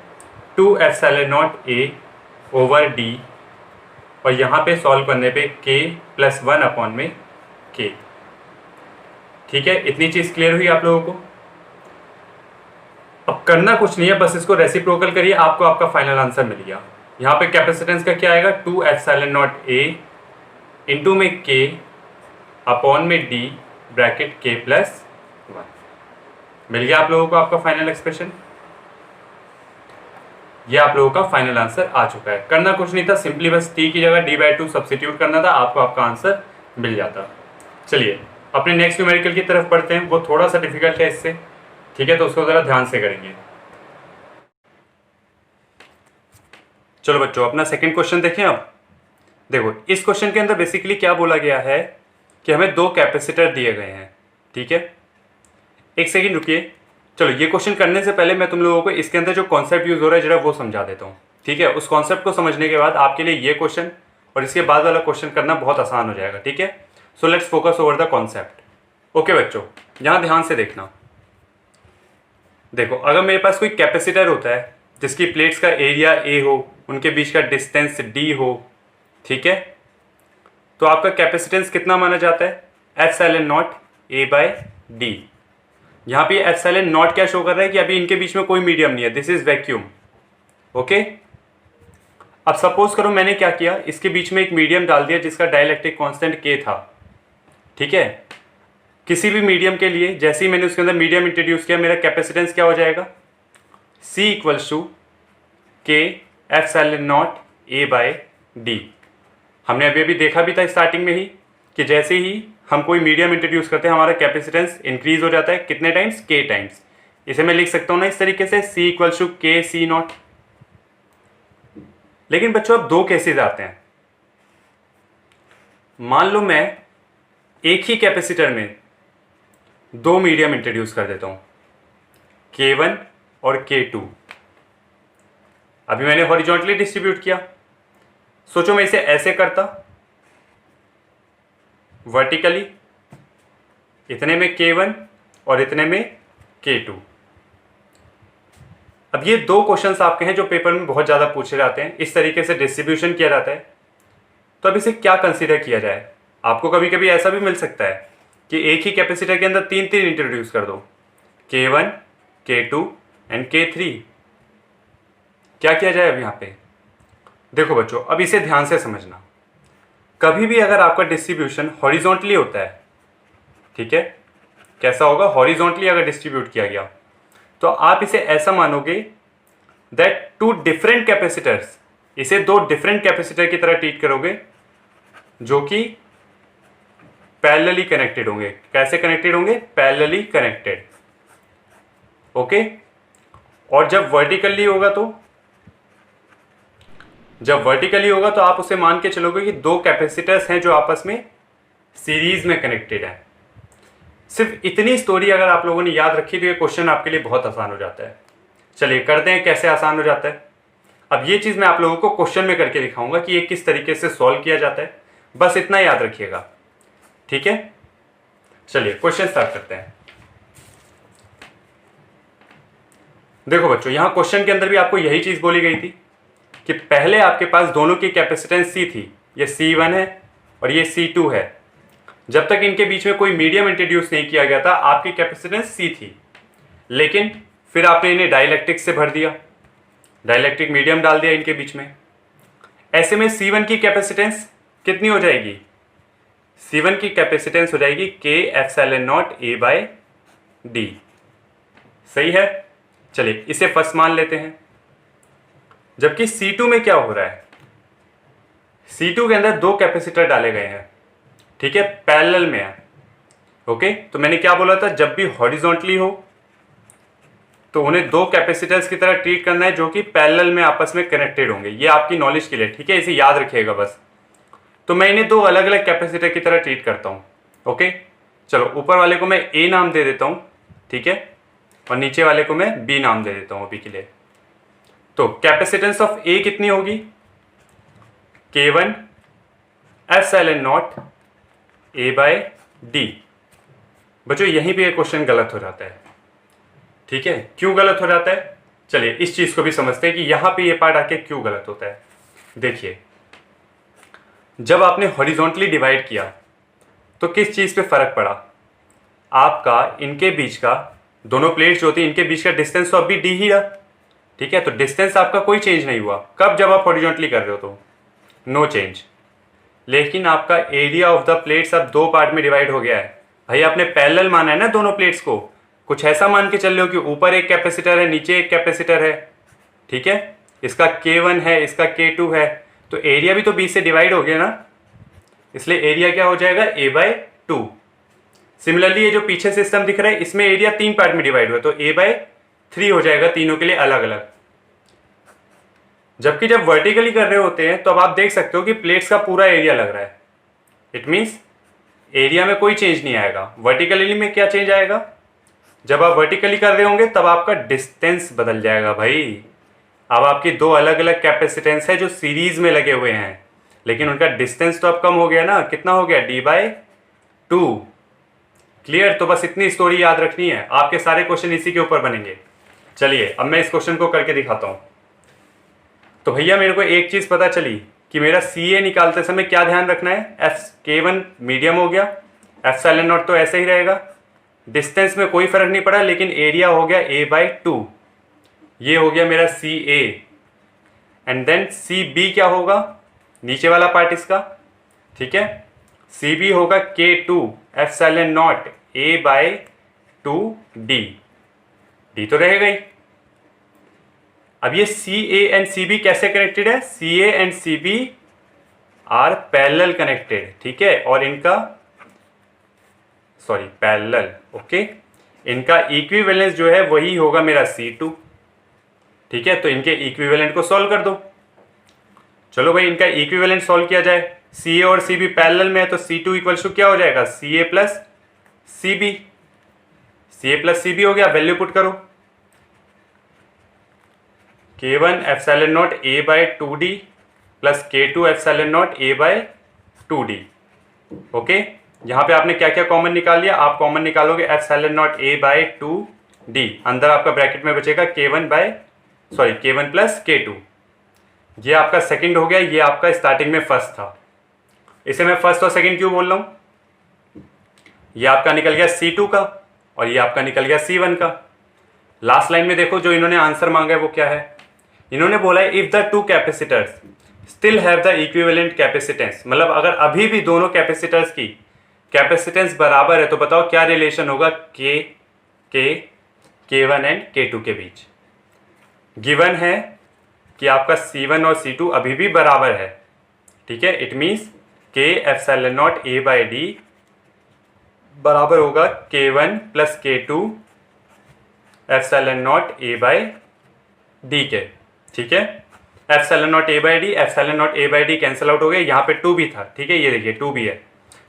A: 2ε0A ओवर D और यहाँ पे सॉल्व करने पे K + 1/K. ठीक है, इतनी चीज़ क्लियर हुई आप लोगों को. अब करना कुछ नहीं है, बस इसको रेसिप्रोकल करिए, आपको आपका फाइनल आंसर मिल गया. यहाँ पे कैपेसिटेंस का क्या आएगा, 2ε0A इंटू में K अपॉन में D ब्रैकेट K + 1. मिल गया आप लोगों को आपका फाइनल एक्सप्रेशन. ये आप लोगों का फाइनल आंसर आ चुका है. करना कुछ नहीं था, सिंपली बस t की जगह D/2 सब्स्टिट्यूट करना था, आपको आपका आंसर मिल जाता. चलिए अपने नेक्स्ट न्यूमेरिकल की तरफ पढ़ते हैं. वो थोड़ा सा डिफिकल्ट है इससे. ठीक है, तो उसको ज़रा ध्यान से करेंगे. चलो बच्चों अपना सेकंड क्वेश्चन देखें. अब देखो इस क्वेश्चन के अंदर बेसिकली क्या बोला गया है कि हमें 2 कैपेसिटर दिए गए हैं. ठीक है, एक सेकंड रुकिए. चलो ये क्वेश्चन करने से पहले मैं तुम लोगों को इसके अंदर जो कॉन्सेप्ट यूज हो रहा है जरा वो समझा देता हूँ. ठीक है, उस कॉन्सेप्ट को समझने के बाद आपके लिए ये क्वेश्चन और इसके बाद वाला क्वेश्चन करना बहुत आसान हो जाएगा. ठीक है, so let's focus over the concept. Okay बच्चों, यहाँ ध्यान से देखना. देखो अगर मेरे पास कोई कैपेसिटर होता है जिसकी प्लेट्स का एरिया A हो, उनके बीच का डिस्टेंस D हो. ठीक है, तो आपका कैपेसिटेंस कितना माना जाता है, ε0A/D. यहाँ पे ε0 क्या शो कर रहा है कि अभी इनके बीच में कोई मीडियम नहीं है, दिस इज वैक्यूम. ओके, अब सपोज करो मैंने क्या किया, इसके बीच में एक मीडियम डाल दिया जिसका डाइलेक्ट्रिक कांस्टेंट K था. ठीक है, किसी भी मीडियम के लिए जैसे ही मैंने उसके अंदर मीडियम इंट्रोड्यूस किया, मेरा कैपेसिटेंस क्या हो जाएगा, C equals to K ε0A/D. हमने अभी अभी देखा भी था स्टार्टिंग में ही कि जैसे ही हम कोई मीडियम इंट्रोड्यूस करते हैं हमारा कैपेसिटेंस इंक्रीज हो जाता है. कितने टाइम्स, K टाइम्स. इसे मैं लिख सकता हूं ना इस तरीके से, C equals to K C0. लेकिन बच्चों अब 2 केसेस आते हैं. मान लो मैं एक ही कैपेसिटर में 2 मीडियम इंट्रोड्यूस कर देता हूं, K1 और K2. अभी मैंने हॉरिजॉन्टली डिस्ट्रीब्यूट किया. सोचो मैं इसे ऐसे करता वर्टिकली, इतने में K1 और इतने में K2। अब ये दो क्वेश्चंस आपके हैं जो पेपर में बहुत ज़्यादा पूछे जाते हैं, इस तरीके से डिस्ट्रीब्यूशन किया जाता है। तो अब इसे क्या कंसीडर किया जाए? आपको कभी कभी ऐसा भी मिल सकता है कि एक ही कैपेसिटर के अंदर तीन तीन इंट्रोड्यूस कर दो, K1, K2 एंड K3। क्या किया जाए अब यहाँ पे? देखो बच्चों, अब इसे ध्यान से समझना। कभी भी अगर आपका डिस्ट्रीब्यूशन हॉरिजॉन्टली होता है, ठीक है, कैसा होगा? हॉरिजॉन्टली अगर डिस्ट्रीब्यूट किया गया तो आप इसे ऐसा मानोगे दैट टू डिफरेंट कैपेसिटर्स, इसे दो डिफरेंट कैपेसिटर की तरह ट्रीट करोगे जो कि पैरेलली कनेक्टेड होंगे। कैसे कनेक्टेड होंगे? Parallelly connected. ओके। और जब वर्टिकली होगा तो आप उसे मान के चलोगे कि दो कैपेसिटर्स हैं जो आपस में सीरीज में कनेक्टेड हैं। सिर्फ इतनी स्टोरी अगर आप लोगों ने याद रखी तो ये क्वेश्चन आपके लिए बहुत आसान हो जाता है। चलिए करते हैं कैसे आसान हो जाता है। अब ये चीज मैं आप लोगों को क्वेश्चन में करके दिखाऊंगा कि ये किस तरीके से सॉल्व किया जाता है, बस इतना याद रखिएगा, ठीक है। चलिए क्वेश्चन स्टार्ट करते हैं। देखो बच्चों, यहां क्वेश्चन के अंदर भी आपको यही चीज बोली गई थी कि पहले आपके पास दोनों की कैपेसिटेंस C थी, ये C1 है और ये C2 है। जब तक इनके बीच में कोई मीडियम इंट्रोड्यूस नहीं किया गया था आपकी कैपेसिटेंस C थी, लेकिन फिर आपने इन्हें डाइलेक्ट्रिक से भर दिया, डाइलेक्ट्रिक मीडियम डाल दिया इनके बीच में। ऐसे में C1 की कैपेसिटेंस कितनी हो जाएगी? C1 की कैपेसिटेंस हो जाएगी K∈0A/D। सही है। चलिए इसे फर्स्ट मान लेते हैं। जबकि C2 में क्या हो रहा है? C2 के अंदर दो कैपेसिटर डाले गए हैं, ठीक है, पैरेलल में है। ओके, तो मैंने क्या बोला था? जब भी हॉरिजॉन्टली हो तो उन्हें दो कैपेसिटर्स की तरह ट्रीट करना है जो कि पैरेलल में आपस में कनेक्टेड होंगे। ये आपकी नॉलेज के लिए, ठीक है, इसे याद रखिएगा बस। तो मैं इन्हें दो अलग अलग कैपेसिटर की तरह ट्रीट करता हूं। ओके, चलो ऊपर वाले को मैं A नाम दे देता हूं, ठीक है, और नीचे वाले को मैं B नाम दे देता हूं अभी के लिए। तो कैपेसिटेंस ऑफ A कितनी होगी? K1/0A/D। बच्चों यहीं पे ये क्वेश्चन गलत हो जाता है, ठीक है। क्यों गलत हो जाता है? चलिए इस चीज को भी समझते हैं कि यहां पे ये पार्ट आके क्यों गलत होता है। देखिए, जब आपने हॉरिजॉन्टली डिवाइड किया तो किस चीज पे फर्क पड़ा? आपका इनके बीच का, दोनों प्लेट्स जो होती है इनके बीच का डिस्टेंस तो अब भी D ही रहा, ठीक है। तो डिस्टेंस आपका कोई चेंज नहीं हुआ। कब? जब आप हॉरिजॉन्टली कर रहे हो तो नो चेंज। लेकिन आपका एरिया ऑफ द प्लेट्स अब दो पार्ट में डिवाइड हो गया है। भाई आपने पैरेलल माना है ना दोनों प्लेट्स को, कुछ ऐसा मान के चल रहे हो कि ऊपर एक कैपेसिटर है नीचे एक कैपेसिटर है, ठीक है, इसका K1 है इसका K2 है, तो एरिया भी तो B से डिवाइड हो गया ना, इसलिए एरिया क्या हो जाएगा? A/2। सिमिलरली ये जो पीछे सिस्टम दिख रहा है इसमें एरिया तीन पार्ट में डिवाइड हुआ तो A/3 हो जाएगा, तीनों के लिए अलग अलग। जबकि जब वर्टिकली कर रहे होते हैं तो अब आप देख सकते हो कि प्लेट्स का पूरा एरिया लग रहा है। इट मीन्स एरिया में कोई चेंज नहीं आएगा। वर्टिकली में क्या चेंज आएगा? जब आप वर्टिकली कर रहे होंगे तब आपका डिस्टेंस बदल जाएगा भाई। अब आपकी दो अलग अलग कैपेसिटेंस है जो सीरीज में लगे हुए हैं, लेकिन उनका डिस्टेंस तो अब कम हो गया ना। कितना हो गया? D/2। क्लियर? तो बस इतनी स्टोरी याद रखनी है, आपके सारे क्वेश्चन इसी के ऊपर बनेंगे। चलिए अब मैं इस क्वेश्चन को करके दिखाता हूं। तो भैया मेरे को एक चीज पता चली कि मेरा CA निकालते समय क्या ध्यान रखना है? K1 मीडियम हो गया, ε0 तो ऐसे ही रहेगा, डिस्टेंस में कोई फर्क नहीं पड़ा, लेकिन एरिया हो गया A/2। ये हो गया मेरा CA। एंड देन CB क्या होगा? नीचे वाला पार्ट इसका, ठीक है, CB होगा K2 ε0 A/2D। D तो रहेगा ही। अब ये CA एंड CB कैसे कनेक्टेड है? CA and CB are parallel connected, ठीक है, और इनका पैरेलल, ओके, इनका इक्विवेलेंस जो है वही होगा मेरा C2, ठीक है। तो इनके इक्विवेलेंट को सॉल्व कर दो। चलो भाई इनका इक्विवेलेंट सॉल्व किया जाए। CA और CB पैरेलल में है तो C2 इक्वल्स टू क्या हो जाएगा? CA plus CB। CA plus CB हो गया, वैल्यू पुट करो। K1 ε0 A/2D plus K2 epsilon naught A by 2D। Okay, यहाँ पे आपने क्या क्या कॉमन निकाल लिया, आप कॉमन निकालोगे epsilon naught A by 2D, अंदर आपका ब्रैकेट में बचेगा K1 प्लस K2। ये आपका सेकंड हो गया, ये आपका स्टार्टिंग में फर्स्ट था। इसे मैं फर्स्ट और सेकंड क्यों बोल रहा हूं, ये आपका निकल गया C2 का और ये आपका निकल गया C1 का। लास्ट लाइन में देखो जो इन्होंने आंसर मांगा है वो क्या है, इन्होंने बोला है if the two capacitors still have the equivalent capacitance, मतलब अगर अभी भी दोनों कैपेसिटर्स की कैपेसिटेंस बराबर है तो बताओ क्या रिलेशन होगा K1 एंड K2 के बीच। गिवन है कि आपका C1 और C2 अभी भी बराबर है, ठीक है। It means K epsilon naught A by D बराबर होगा K1 plus K2 epsilon naught A by D के, ठीक है। Epsilon naught A by D, epsilon naught A by D cancel out हो गया, यहाँ पे 2 भी था, ठीक है। ये देखिए 2 भी है,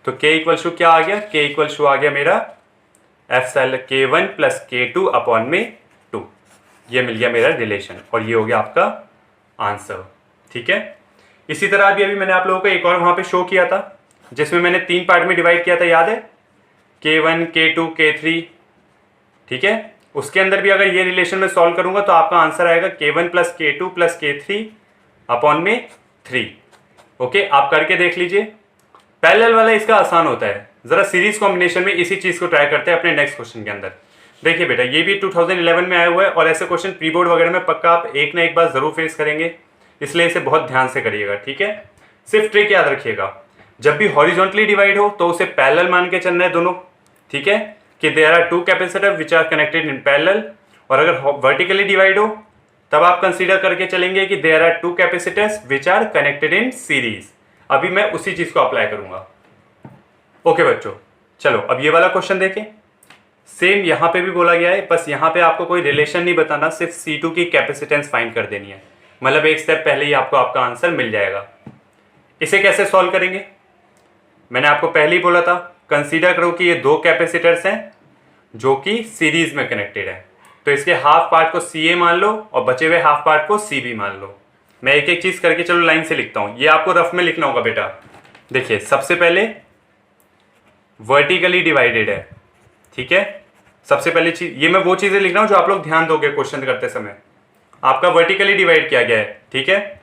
A: तो K इक्वल्स टू क्या आ गया, K इक्वल्स टू आ गया मेरा epsilon K1 plus K2 upon में 2। ये मिल गया मेरा रिलेशन और ये हो गया आपका आंसर, ठीक है। इसी तरह अभी मैंने आप लोगों को एक और वहां पे शो किया था जिसमें मैंने 3 पार्ट में डिवाइड किया था, याद है, K1 K2 K3, ठीक है। उसके अंदर भी अगर ये रिलेशन में सॉल्व करूंगा तो आपका आंसर आएगा K1 plus K2 plus K3 upon में 3। ओके, आप करके देख लीजिए। पैरेलल वाला इसका आसान होता है, जरा सीरीज कॉम्बिनेशन में इसी चीज को ट्राई करते हैं अपने नेक्स्ट क्वेश्चन के अंदर। देखिए बेटा, ये भी 2011 में आया हुआ है और ऐसे क्वेश्चन प्री बोर्ड वगैरह में पक्का आप एक ना एक बार जरूर फेस करेंगे, इसलिए इसे बहुत ध्यान से करिएगा, ठीक है। सिर्फ ट्रिक याद रखिएगा, जब भी हॉरिजॉन्टली डिवाइड हो तो उसे पैरेलल मान के चलना है दोनों, ठीक है, कि there are 2 capacitor which are connected in parallel. और अगर वर्टिकली डिवाइड हो तब आप कंसीडर करके चलेंगे कि there are 2 capacitors which are connected in series. अभी मैं उसी चीज को अप्लाई करूंगा। ओके बच्चों, चलो अब ये वाला क्वेश्चन देखें। सेम यहां पे भी बोला गया है, बस यहां पे आपको कोई रिलेशन नहीं बताना, सिर्फ C2 की कैपेसिटेंस फाइंड कर देनी है, मतलब एक स्टेप पहले ही आपको आपका आंसर मिल जाएगा। इसे कैसे सॉल्व करेंगे, मैंने आपको पहले ही बोला था, कंसीडर करो कि ये 2 कैपेसिटर्स हैं जो कि सीरीज में कनेक्टेड है, तो इसके हाफ पार्ट को CA मान लो और बचे हुए हाफ पार्ट को CB मान लो। मैं एक एक चीज करके चलो लाइन से लिखता हूं, ये आपको रफ में लिखना होगा बेटा। देखिए सबसे पहले वर्टिकली डिवाइडेड है, ठीक है। सबसे पहली चीज, ये मैं वो चीजें लिख रहा हूं जो आप लोग ध्यान दोगे क्वेश्चन करते समय। आपका वर्टिकली डिवाइड किया गया है, ठीक है।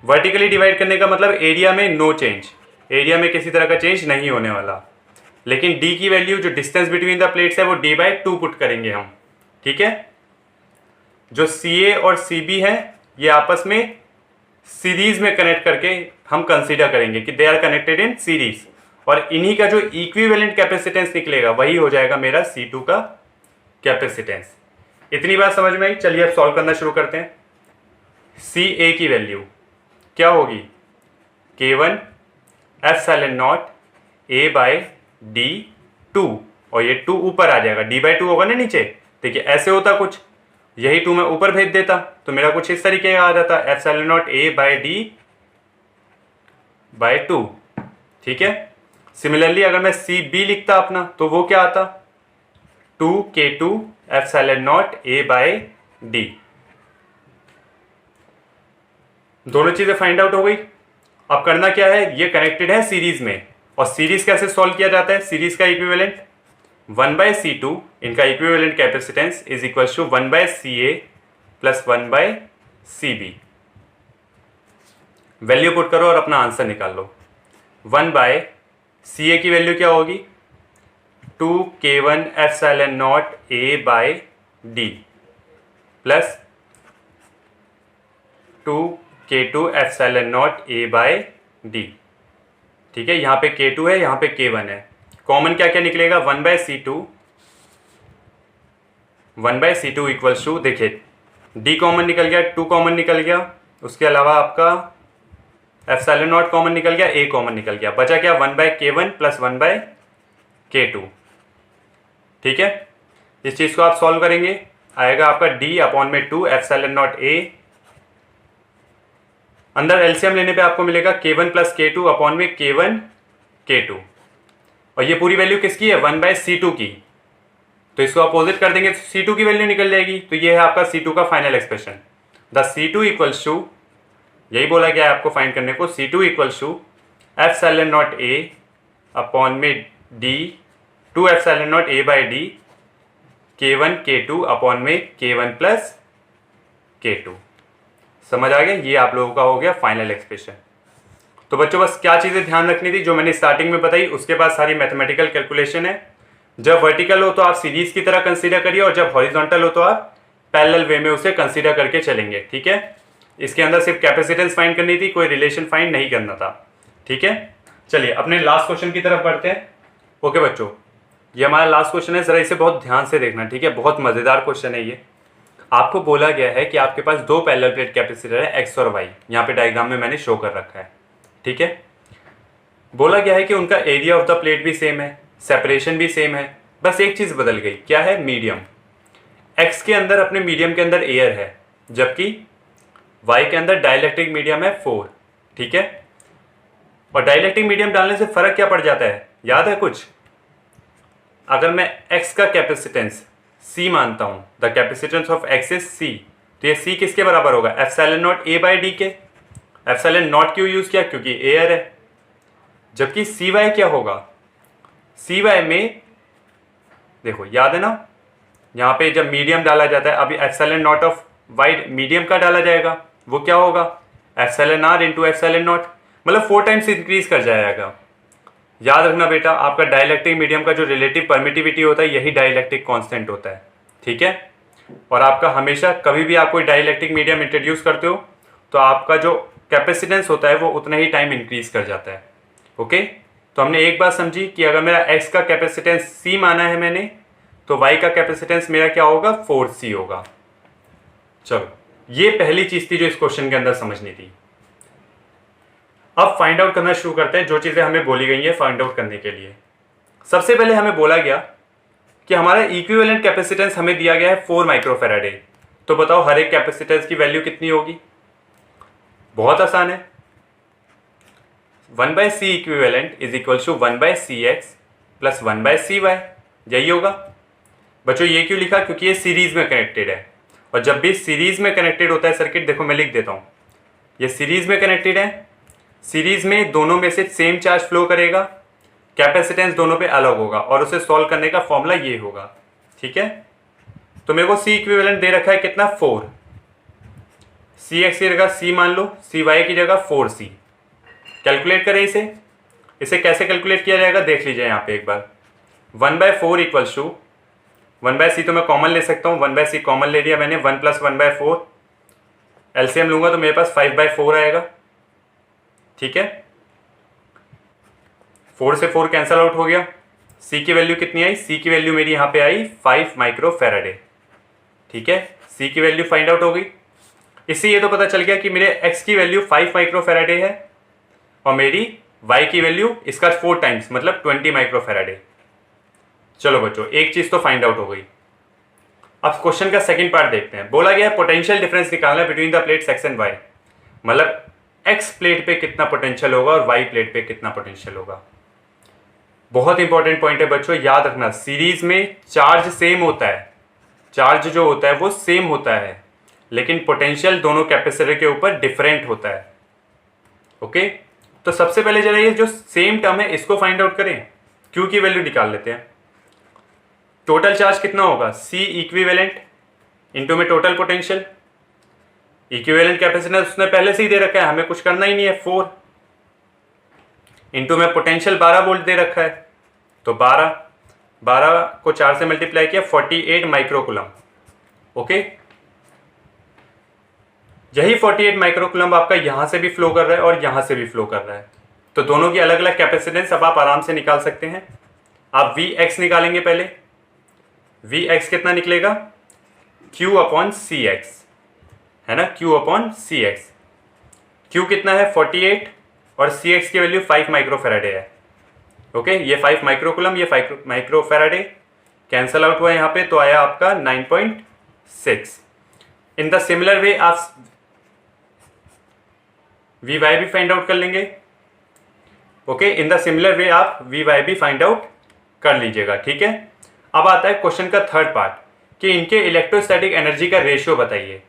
A: वर्टिकली डिवाइड करने का मतलब एरिया में नो चेंज, एरिया में किसी तरह का चेंज नहीं होने वाला, लेकिन D की वैल्यू जो डिस्टेंस बिटवीन द प्लेट्स है वो D बाई 2 पुट करेंगे हम, ठीक है। जो CA और CB है ये आपस में सीरीज में कनेक्ट करके हम कंसीडर करेंगे कि they are connected in series, और इन्हीं का जो इक्विवेलेंट कैपेसिटेंस निकलेगा वही हो जाएगा मेरा C2 का कैपेसिटेंस। इतनी बात समझ में आई। चलिए अब सॉल्व करना शुरू करते हैं। CA की वैल्यू क्या होगी, K1 epsilon naught A bye D2, और ये 2 ऊपर आ जाएगा, D बाई 2 होगा ना नीचे। देखिए ऐसे होता कुछ, यही 2 मैं ऊपर भेज देता तो मेरा कुछ इस तरीके का आ जाता, epsilon naught A by D by 2, ठीक है। सिमिलरली अगर मैं CB लिखता अपना तो वो क्या आता, 2K2 epsilon naught A by D। दोनों चीजें फाइंड आउट हो गई। अब करना क्या है, ये कनेक्टेड है सीरीज में, और सीरीज कैसे सॉल्व किया जाता है, सीरीज का इक्विवेलेंट 1/C2, इनका equivalent capacitance is equal to 1/CA plus 1/CB। Value put करो और अपना आंसर निकाल लो। 1/CA की वैल्यू क्या होगी, 2K1 epsilon naught A by D plus 2K2 epsilon naught A by D, ठीक है। यहां पे K2 है, यहां पे K1 है, कॉमन क्या क्या निकलेगा, 1/C2 इक्वल्स टू, देखिए D कॉमन निकल गया, 2 कॉमन निकल गया, उसके अलावा आपका एप्सिलॉन नॉट कॉमन निकल गया, A कॉमन निकल गया, बचा क्या 1/K1 प्लस 1/K2, ठीक है। इस चीज को आप सॉल्व करेंगे, आएगा आपका D अपॉन में 2 एप्सिलॉन नॉट A, अंदर एलसीएम लेने पे आपको मिलेगा K1 प्लस K2 अपॉन में K1 K2, और ये पूरी वैल्यू किसकी है, 1/C2 की, तो इसको अपोजिट कर देंगे तो C2 की वैल्यू निकल जाएगी। तो ये है आपका C2 का final expression, the C2 equals to यही बोला गया है आपको फाइंड करने को। C2 equals to epsilon naught A upon में D 2 epsilon naught A by D K1 K2 upon में K1 प्लस K2। समझ आ गया? ये आप लोगों का हो गया फाइनल एक्सप्रेशन। तो बच्चों बस क्या चीज़ें ध्यान रखनी थी जो मैंने स्टार्टिंग में बताई, उसके बाद सारी मैथमेटिकल कैलकुलेशन है। जब वर्टिकल हो तो आप सीरीज की तरह कंसीडर करिए, और जब हॉरिजॉन्टल हो तो आप पैरेलल वे में उसे कंसीडर करके चलेंगे। ठीक है, इसके अंदर सिर्फ कैपेसिटेंस फाइंड करनी थी, कोई रिलेशन फाइंड नहीं करना था। ठीक है, चलिए अपने लास्ट क्वेश्चन की तरफ बढ़ते हैं। ओके बच्चों, ये हमारा लास्ट क्वेश्चन है, जरा इसे बहुत ध्यान से देखना। ठीक है, बहुत मजेदार क्वेश्चन है ये। आपको बोला गया है कि आपके पास दो पैरेलल प्लेट कैपेसिटर है एक्स और वाई, यहाँ पे डायग्राम में मैंने शो कर रखा है। ठीक है, बोला गया है कि उनका एरिया ऑफ द प्लेट भी सेम है, सेपरेशन भी सेम है, बस एक चीज बदल गई। क्या है? मीडियम। एक्स के अंदर, अपने मीडियम के अंदर एयर है, जबकि वाई के अंदर डाइलेक्ट्रिक मीडियम है 4। ठीक है, और डाइलेक्ट्रिक मीडियम डालने से फर्क क्या पड़ जाता है, याद है कुछ? अगर मैं एक्स का कैपेसिटेंस C मानता हूं, the capacitance of x is C, तो ये C किसके बराबर होगा? Epsilon naught A by D के। एप्सिलॉन नॉट क्यों यूज किया? क्योंकि एयर है। जबकि सी वाई क्या होगा? सी वाई में देखो, याद है ना, यहां पे जब मीडियम डाला जाता है, अभी epsilon naught of Y medium का डाला जाएगा, वो क्या होगा? Epsilon R into epsilon naught, मतलब 4 टाइम्स इंक्रीज कर जाएगा। याद रखना बेटा, आपका डाइलेक्ट्रिक मीडियम का जो रिलेटिव परमिटिविटी होता है, यही डाइलेक्ट्रिक कांस्टेंट होता है। ठीक है, और आपका हमेशा कभी भी आप कोई डाइलेक्ट्रिक मीडियम इंट्रोड्यूस करते हो तो आपका जो कैपेसिटेंस होता है वो उतना ही टाइम इंक्रीज कर जाता है। ओके, तो हमने एक बात समझी कि अगर मेरा एक्स का कैपेसिटेंस C माना है मैंने, तो वाई का कैपेसिटेंस मेरा क्या होगा? 4C होगा। चलो, ये पहली चीज थी जो इस क्वेश्चन के अंदर समझनी थी। अब फाइंड आउट करना शुरू करते हैं, जो चीजें हमें बोली गई है फाइंड आउट करने के लिए। सबसे पहले हमें बोला गया कि हमारा इक्विवेलेंट कैपेसिटेंस हमें दिया गया है 4 माइक्रोफैराडे। तो बताओ हर एक कैपेसिटेंस की वैल्यू कितनी होगी? बहुत आसान है, 1/C equivalent is equal to 1/Cx plus 1/Cy, यही होगा। बच्चों ये क्यों लिखा? क्योंकि ये सीरीज में कनेक्टेड है, और जब भी सीरीज में कनेक्टेड होता है सर्किट, देखो मैं लिख देता हूं, ये सीरीज में कनेक्टेड है, सीरीज में दोनों में से सेम चार्ज फ्लो करेगा, कैपेसिटेंस दोनों पे अलग होगा, और उसे सॉल्व करने का फॉर्मूला ये होगा। ठीक है, तो मेरे को C इक्विवेलेंट दे रखा है कितना? 4। Cx की जगह C मान लो, Cy की जगह 4C। कैलकुलेट करें इसे कैसे कैलकुलेट किया जाएगा देख लीजिए यहाँ पे एक बार। 1/4 इक्वल्स टू 1/C, तो मैं कॉमन ले सकता हूँ, 1/C कॉमन ले लिया मैंने, 1 प्लस 1/4, एलसीएम लूंगा तो मेरे पास 5/4 आएगा। ठीक है, 4 से 4 कैंसल आउट हो गया। C की वैल्यू कितनी आई? C की वैल्यू मेरी यहाँ पे आई 5 माइक्रोफैराडे। ठीक है, C की वैल्यू फाइंड आउट हो गई। इससे ये तो पता चल गया कि मेरे X की वैल्यू 5 माइक्रोफैराडे है, और मेरी Y की वैल्यू इसका 4 टाइम्स मतलब 20 माइक्रोफैराडे। चलो बच्चों, एक चीज तो फाइंड आउट हो गई। अब क्वेश्चन का सेकंड पार्ट देखते हैं। बोला गया है पोटेंशियल डिफरेंस निकालना between the plates X and Y, मतलब X प्लेट पे कितना पोटेंशियल होगा और Y प्लेट पे कितना पोटेंशियल होगा। बहुत इंपॉर्टेंट पॉइंट है बच्चों, याद रखना, सीरीज में चार्ज सेम होता है, चार्ज जो होता है वो सेम होता है, लेकिन पोटेंशियल दोनों कैपेसिटर के ऊपर डिफरेंट होता है। ओके, तो सबसे पहले जरा ये जो सेम टर्म है इसको फाइंड आउट करें। Q की वैल्यू निकाल लेते हैं। टोटल चार्ज कितना होगा? C इक्विवेलेंट इंटू में टोटल पोटेंशियल। इक्विवेलेंट कैपेसिटेंस उसने पहले से ही दे रखा है, हमें कुछ करना ही नहीं है, 4 इंटू में पोटेंशियल 12 वोल्ट दे रखा है, तो 12 को 4 से मल्टीप्लाई किया, 48 माइक्रोकुलम। ओके, यही 48 माइक्रोकुलम आपका यहां से भी फ्लो कर रहा है और यहां से भी फ्लो कर रहा है, तो दोनों की अलग अलग कैपेसिटेंस अब आप आराम से निकाल सकते हैं। आप Vx निकालेंगे पहले, Vx कितना निकलेगा? Q अपॉन Cx, है ना, Q अपॉन Cx। Q कितना है? 48, और Cx की वैल्यू 5 माइक्रोफैराडे है। ओके, ये 5 माइक्रोकुलम, ये 5 माइक्रोफैराडे कैंसल आउट हुआ यहाँ पे, तो आया आपका 9.6। इन द सिमिलर वे आप Vy भी फाइंड आउट कर लेंगे। Okay, in the similar way आप Vy भी फाइंड आउट कर लीजिएगा। ठीक है, अब आता है क्वेश्चन का थर्ड पार्ट कि इनके इलेक्ट्रोस्टैटिक एनर्जी का रेशियो बताइए।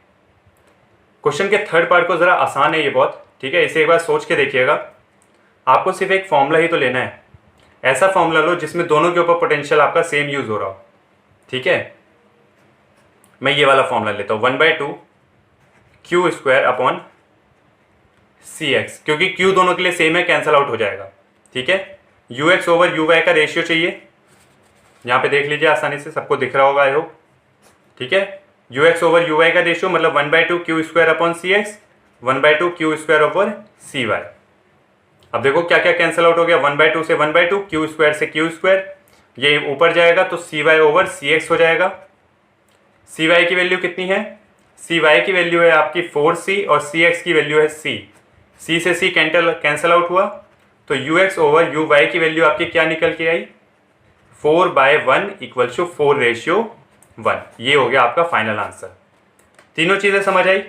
A: क्वेश्चन के थर्ड पार्ट को ज़रा आसान है ये बहुत, ठीक है, इसे एक बार सोच के देखिएगा। आपको सिर्फ एक फॉर्मूला ही तो लेना है, ऐसा फॉर्मूला लो जिसमें दोनों के ऊपर पोटेंशियल आपका सेम यूज हो रहा हो, ठीक है। मैं ये वाला फॉर्मूला लेता हूँ 1/2 Q square upon C x, क्योंकि क्यू दोनों के लिए सेम है, कैंसल आउट हो जाएगा, ठीक है। U X over U Y का रेशियो चाहिए, यहाँ पे देख लीजिए आसानी से, सबको दिख रहा होगा आई होप, ठीक है। U X over U Y का रेशियो मतलब 1/2 Q square upon C X, 1/2 Q square over C Y. अब देखो क्या क्या कैंसिल आउट हो गया, 1/2 से 1/2, क्यू स्क्वायर से क्यू स्क्वायर, ये ऊपर जाएगा तो सी वाई ओवर सी एक्स हो जाएगा। सी वाई की वैल्यू कितनी है, सी वाई की वैल्यू है आपकी 4c और सी एक्स की वैल्यू है c, c से c कैंसिल आउट हुआ तो U X over U Y की वैल्यू आपकी क्या निकल के आई, 4/1 इक्वल टू 4:1। ये हो गया आपका फाइनल आंसर। तीनों चीजें समझ आई।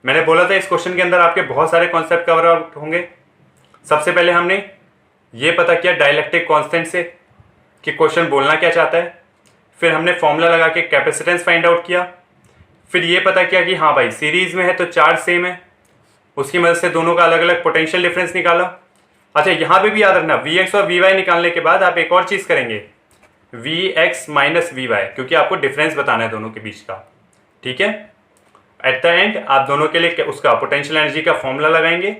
A: मैंने बोला था इस क्वेश्चन के अंदर आपके बहुत सारे कॉन्सेप्ट कवर आउट होंगे। सबसे पहले हमने ये पता किया डाइलेक्ट्रिक कांस्टेंट से कि क्वेश्चन बोलना क्या चाहता है, फिर हमने फॉर्मूला लगा के कैपेसिटेंस फाइंड आउट किया, फिर ये पता किया कि हाँ भाई सीरीज में है तो चार्ज सेम है, उसकी मदद से दोनों का अलग अलग पोटेंशियल डिफरेंस निकाला। अच्छा यहाँ पे भी याद रखना Vx और Vy निकालने के बाद आप एक और चीज करेंगे Vx माइनस Vy, क्योंकि आपको डिफरेंस बताना है दोनों के बीच का, ठीक है। एट द एंड आप दोनों के लिए उसका पोटेंशियल एनर्जी का फॉर्मूला लगाएंगे।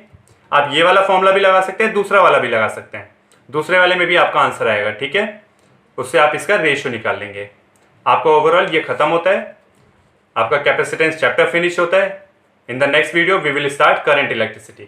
A: आप ये वाला फॉर्मूला भी लगा सकते हैं, दूसरा वाला भी लगा सकते हैं, दूसरे वाले में भी आपका आंसर आएगा, ठीक है। उससे आप इसका रेशियो निकाल लेंगे। आपका ओवरऑल ये खत्म होता है, आपका कैपेसिटेंस चैप्टर फिनिश होता है। In the next video we will start current electricity.